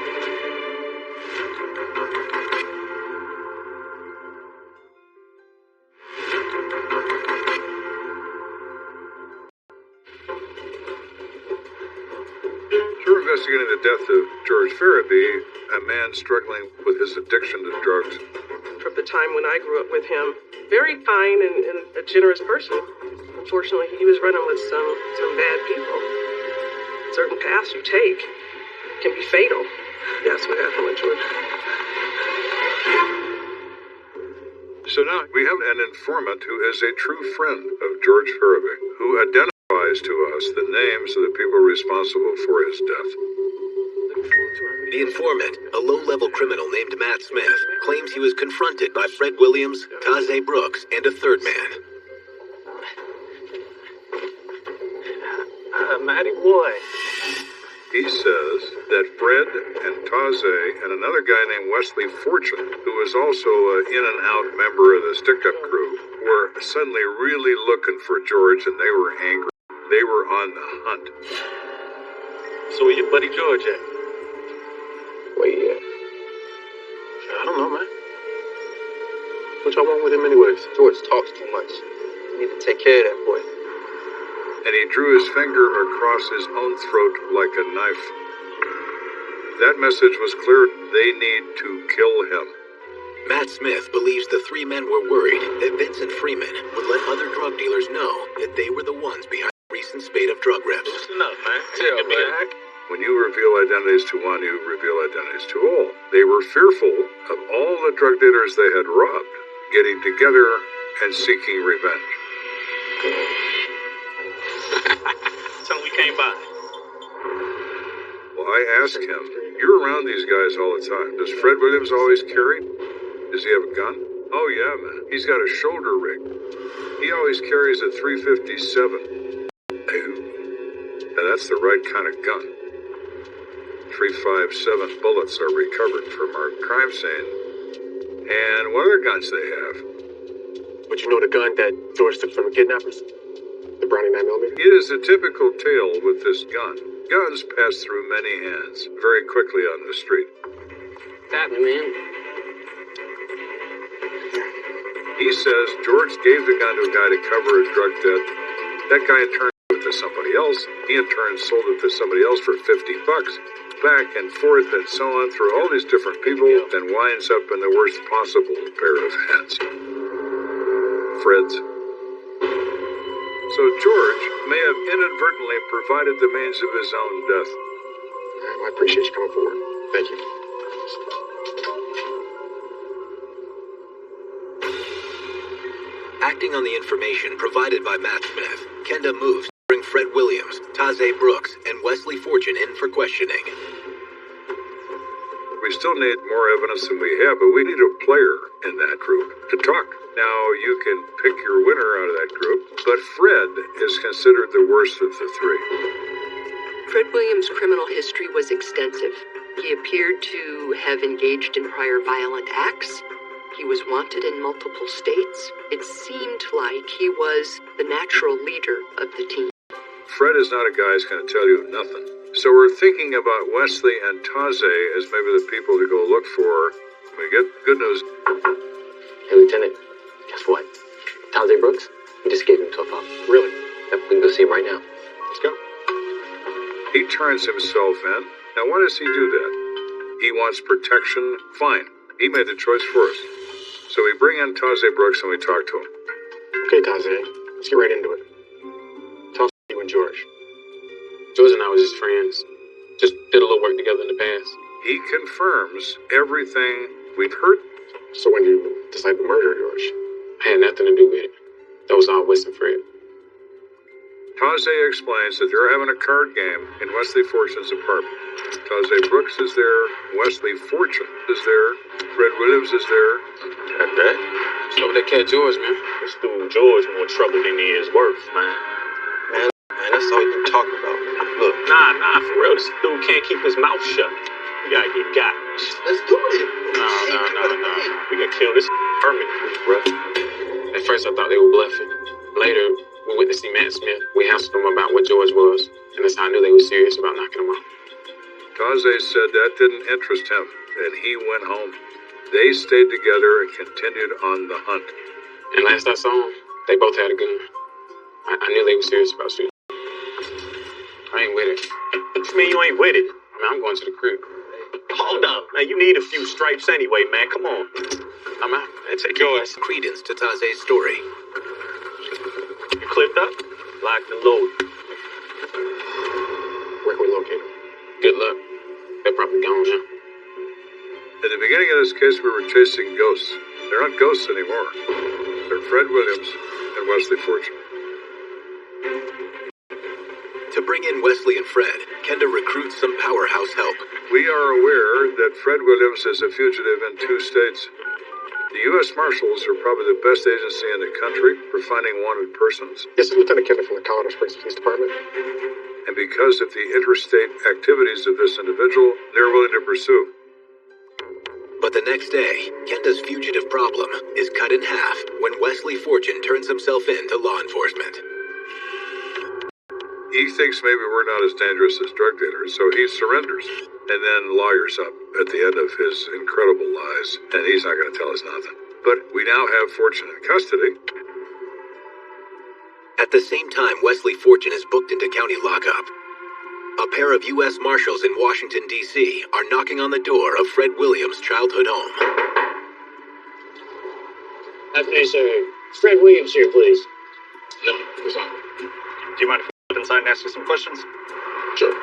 You're investigating the death of George Farabee, a man struggling with his addiction to drugs. From the time when I grew up with him, very kind and a generous person. Unfortunately, he was running with some bad people. Certain paths you take can be fatal. That's what happened with George. So now we have an informant who is a true friend of George Farabee, who identifies to us the names of the people responsible for his death. The informant, a low-level criminal named Matt Smith, claims he was confronted by Fred Williams, Taze Brooks, and a third man. Matty boy. He says that Fred and Taze and another guy named Wesley Fortune, who was also an in-and-out member of the stick-up crew, were suddenly really looking for George, and they were angry. They were on the hunt. So where your buddy George at? Where he at? I don't know, man. What y'all want with him anyways? George talks too much. You need to take care of that boy. And he drew his finger across his own throat like a knife. That message was clear. They need to kill him. Matt Smith believes the three men were worried that Vincent Freeman would let other drug dealers know that they were the ones behind the recent spate of drug reps. Listen up, man. When you reveal identities to one, you reveal identities to all. They were fearful of all the drug dealers they had robbed getting together and seeking revenge. Tell him we came by. Well, I asked him, you're around these guys all the time. Does Fred Williams always carry? Does he have a gun? Oh, yeah, man. He's got a shoulder rig. He always carries a .357. And that's the right kind of gun. 357 bullets are recovered from our crime scene. And what other guns they have? But you know the gun that George took from the kidnappers? The Browning 9mm? It is a typical tale with this gun. Guns pass through many hands very quickly on the street. What's happening, man? He says George gave the gun to a guy to cover a drug debt. That guy in turn sold it to somebody else. He in turn sold it to somebody else for $50. Back and forth and so on through all these different people, then winds up in the worst possible pair of hands. Fred's. So George may have inadvertently provided the means of his own death. I appreciate you coming forward. Thank you. Acting on the information provided by Matt Smith, Kenda moves to bring Fred Williams, Taze Brooks, and Wesley Fortune in for questioning. We still need more evidence than we have, but we need a player in that group to talk. Now, you can pick your winner out of that group, but Fred is considered the worst of the three. Fred Williams' criminal history was extensive. He appeared to have engaged in prior violent acts. He was wanted in multiple states. It seemed like he was the natural leader of the team. Fred is not a guy who's going to tell you nothing. So we're thinking about Wesley and Taze as maybe the people to go look for. We get good news. Hey, Lieutenant, guess what? Taze Brooks, we just gave him to a pop. Really? Yep, we can go see him right now. Let's go. He turns himself in. Now, why does he do that? He wants protection. Fine. He made the choice for us. So we bring in Taze Brooks and we talk to him. Okay, Taze, let's get right into it. Tell us you and George. George and I was just friends. Just did a little work together in the past. He confirms everything we've heard. So when you decided to murder George? I had nothing to do with it. That was all Wes and Fred. Taze explains that they're having a card game in Wesley Fortune's apartment. Taze Brooks is there, Wesley Fortune is there, Fred Williams is there. Got that? So with that cat George, man. This dude George more trouble than he is worth, man. Man, that's all you talking about. Look. Nah, for real. This dude can't keep his mouth shut. We gotta get got. Let's do it. No. We can kill this permanently, bruh. At first I thought they were bluffing. Later, we went to see Matt Smith. We asked them about what George was, and that's how I knew they were serious about knocking him out. Taze said that didn't interest him, and he went home. They stayed together and continued on the hunt. And last I saw them, they both had a gun. I knew they were serious about shooting. I ain't with it. What you mean you ain't with it? I mean, I'm going to the crib. Hold up. Man, you need a few stripes anyway, man. Come on. I'm out. Man, take yours. Credence to Taze's story. You clipped up? Locked and loaded. Where can we locate him? Good luck. They're probably gone now. At the beginning of this case, we were chasing ghosts. They're not ghosts anymore. They're Fred Williams and Wesley Fortune. To bring in Wesley and Fred, Kenda recruits some powerhouse help. We are aware that Fred Williams is a fugitive in 2 states. The U.S. Marshals are probably the best agency in the country for finding wanted persons. This is Lieutenant Kenda from the Colorado Springs Police Department. And because of the interstate activities of this individual, they're willing to pursue. But the next day, Kenda's fugitive problem is cut in half when Wesley Fortune turns himself in to law enforcement. He thinks maybe we're not as dangerous as drug dealers, so he surrenders and then lawyers up at the end of his incredible lies, and he's not going to tell us nothing. But we now have Fortune in custody. At the same time, Wesley Fortune is booked into county lockup. A pair of U.S. Marshals in Washington, D.C. are knocking on the door of Fred Williams' childhood home. Afternoon, sir. Fred Williams here, please. No, who's on? Do you mind if I step inside and ask you some questions? Sure.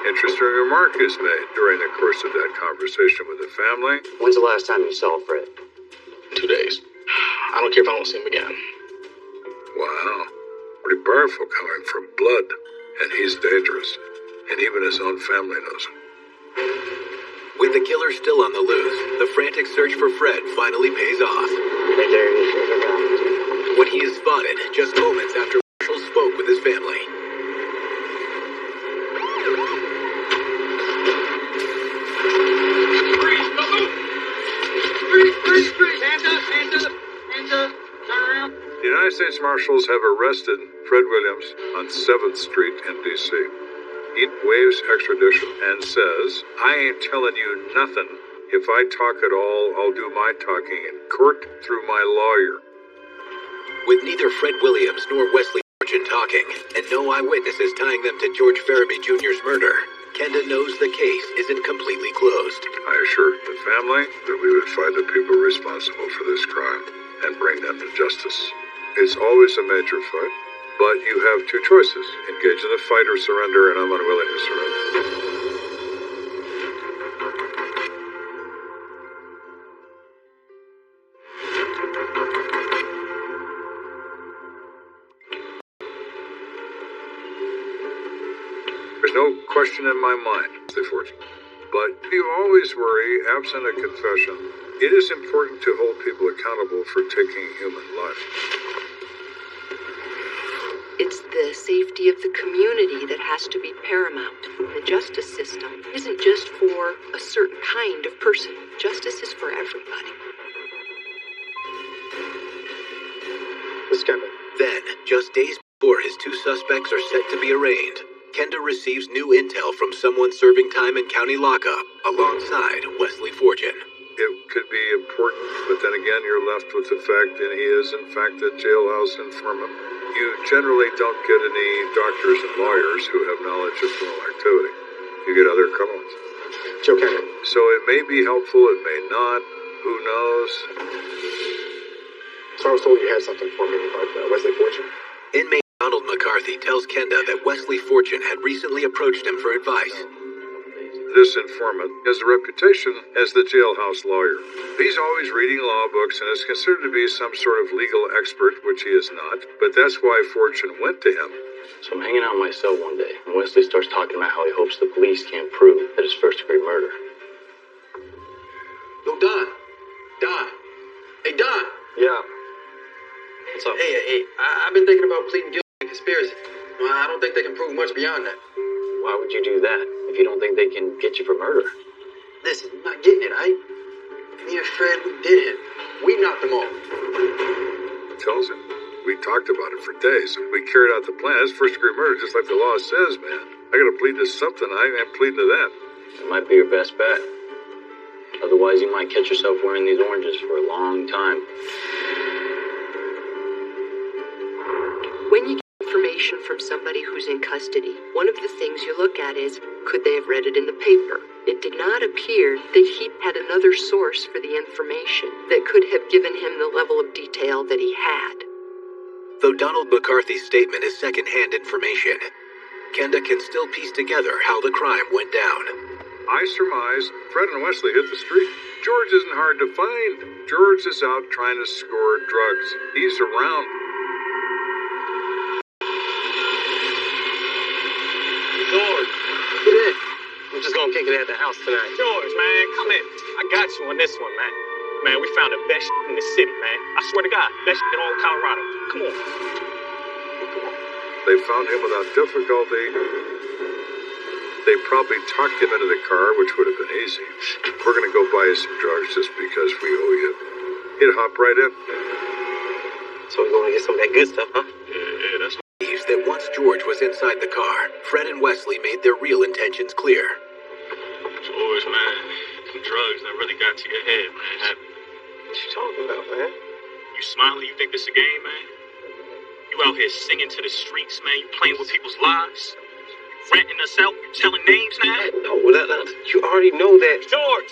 Interesting remark is made during the course of that conversation with the family. When's the last time you saw Fred? 2 days. I don't care if I don't see him again. Wow. Pretty powerful coming from blood. And he's dangerous. And even his own family knows him. With the killer still on the loose, the frantic search for Fred finally pays off. When he is spotted just moments after Marshall spoke with his family. Freeze! Hands up! Turn around. The United States Marshals have arrested Fred Williams on 7th Street in D.C. He waives extradition and says, I ain't telling you nothing. If I talk at all, I'll do my talking in court through my lawyer. With neither Fred Williams nor Wesley Fortune talking, and no eyewitnesses tying them to George Farabee Jr.'s murder, Kenda knows the case isn't completely closed. I assured the family that we would find the people responsible for this crime and bring them to justice. It's always a major fight, but you have 2 choices. Engage in the fight or surrender, and I'm unwilling to surrender. There's no question in my mind, Wesley Fortune. But you always worry, absent a confession, it is important to hold people accountable for taking human life. It's the safety of the community that has to be paramount. The justice system isn't just for a certain kind of person. Justice is for everybody. Miss Kenda. Then, just days before his 2 suspects are set to be arraigned, Kenda receives new intel from someone serving time in county lockup alongside Wesley Fortune. It could be important, but then again, you're left with the fact that he is, in fact, a jailhouse informant. You generally don't get any doctors and lawyers who have knowledge of criminal activity. You get other criminals. Joe Kenda. So it may be helpful, it may not. Who knows? So I was told you had something for me about Wesley Fortune. Inmate Donald McCarthy tells Kenda that Wesley Fortune had recently approached him for advice. This informant has a reputation as the jailhouse lawyer. He's always reading law books and is considered to be some sort of legal expert, which he is not, but that's why Fortune went to him. So I'm hanging out in my cell one day, and Wesley starts talking about how he hopes the police can't prove that it's first-degree murder. Yo, Don. Don. Hey, Don. Yeah. What's up? Hey, I've been thinking about pleading guilty to conspiracy. Well, I don't think they can prove much beyond that. Why would you do that if you don't think they can get you for murder? Listen, you're not getting it, Me and Fred, we did it. We knocked them off. Tells him. We talked about it for days. We carried out the plan. It's first-degree murder, just like the law says, man. I gotta plead to something. I ain't pleading to that. It might be your best bet. Otherwise, you might catch yourself wearing these oranges for a long time. When you get information from somebody who's in custody, one of the things you look at is, could they have read it in the paper? It did not appear that he had another source for the information that could have given him the level of detail that he had. Though Donald McCarthy's statement is second-hand information, Kenda can still piece together how the crime went down. I surmise Fred and Wesley hit the street. George isn't hard to find. George is out trying to score drugs. He's around. George, get in. We're just gonna kick it at the house tonight. George, man, come in. I got you on this one, man. Man, we found the best in the city, man. I swear to God, best in all Colorado. Come on. They found him without difficulty. They probably talked him into the car, which would have been easy. We're gonna go buy you some drugs just because we owe you. He'd hop right in. So we're gonna get some of that good stuff, huh? Yeah, that's Believes that once George was inside the car, Fred and Wesley made their real intentions clear. George, man, them drugs that really got to your head, man. What you talking about, man? You smiling, you think this a game, man? You out here singing to the streets, man. You playing with people's lives. Ratting us out, you telling names now? No, you already know that. George!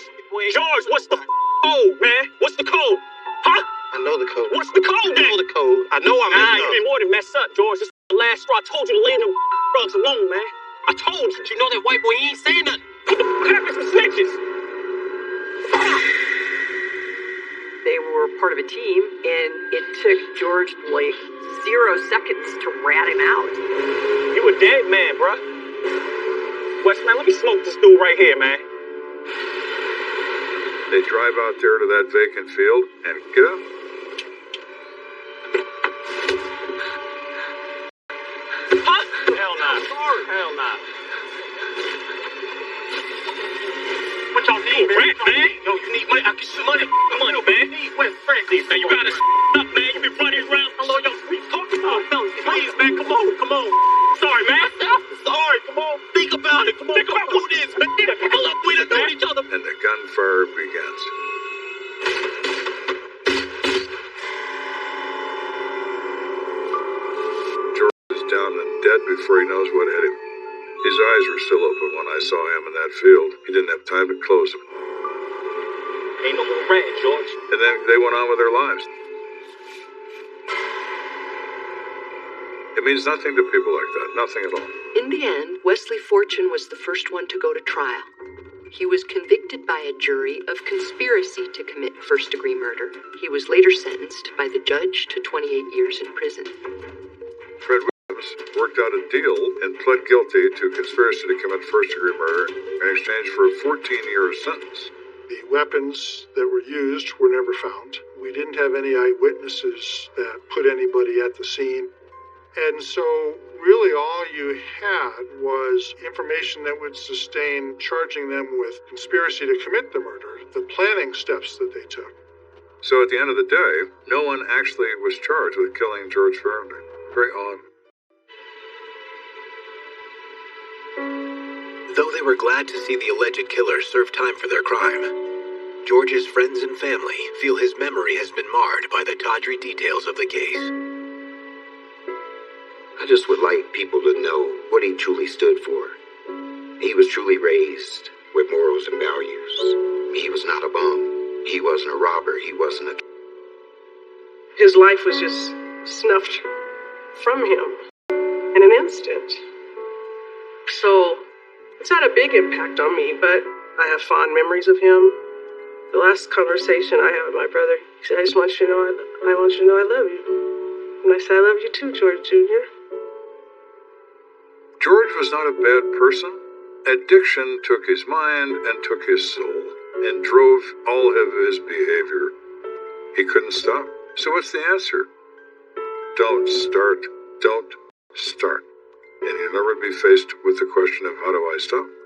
George, what's the code, man? What's the code? Huh? I know the code. What's the code, then? I know the code. I know I'm messed you up. did more than mess up, George. This is the last straw. I told you to leave them drugs alone, man. I told you. You know that white boy, he ain't saying nothing. What happened to snitches? They were part of a team, and it took George like 0 seconds to rat him out. You a dead man, bruh. West, man, let me smoke this dude right here, man. They drive out there to that vacant field and get up. Huh? Hell nah. Hell nah. What y'all need, man? Yo, you need money? I can some money. Money, man. Where's Fred, please, man? You gotta up, man. You been running around along your street talking about fellas. Please, man, come on. Sorry, man. Sorry, come on. Think about it. Come on, Think about do this, man. Hold up, we done known each other. And the gunfire begins. George is down and dead before he knows what hit him. His eyes were still open when I saw him in that field. He didn't have time to close them. Ain't no more red, George. And then they went on with their lives. It means nothing to people like that. Nothing at all. In the end, Wesley Fortune was the first one to go to trial. He was convicted by a jury of conspiracy to commit first-degree murder. He was later sentenced by the judge to 28 years in prison. Fred Williams worked out a deal and pled guilty to conspiracy to commit first-degree murder in exchange for a 14-year sentence. The weapons that were used were never found. We didn't have any eyewitnesses that put anybody at the scene. And so really all you had was information that would sustain charging them with conspiracy to commit the murder, the planning steps that they took. So at the end of the day, no one actually was charged with killing George Farrington. Very odd. Though they were glad to see the alleged killer serve time for their crime, George's friends and family feel his memory has been marred by the tawdry details of the case. I just would like people to know what he truly stood for. He was truly raised with morals and values. He was not a bum. He wasn't a robber. He wasn't a... His life was just snuffed from him in an instant. So It's had a big impact on me, but I have fond memories of him. The last conversation I had with my brother, he said, I just want you to know I want you to know I love you. And I said, I love you too, George Jr. George was not a bad person. Addiction took his mind and took his soul and drove all of his behavior. He couldn't stop. So what's the answer? Don't start. Don't start. And you'll never be faced with the question of how do I stop?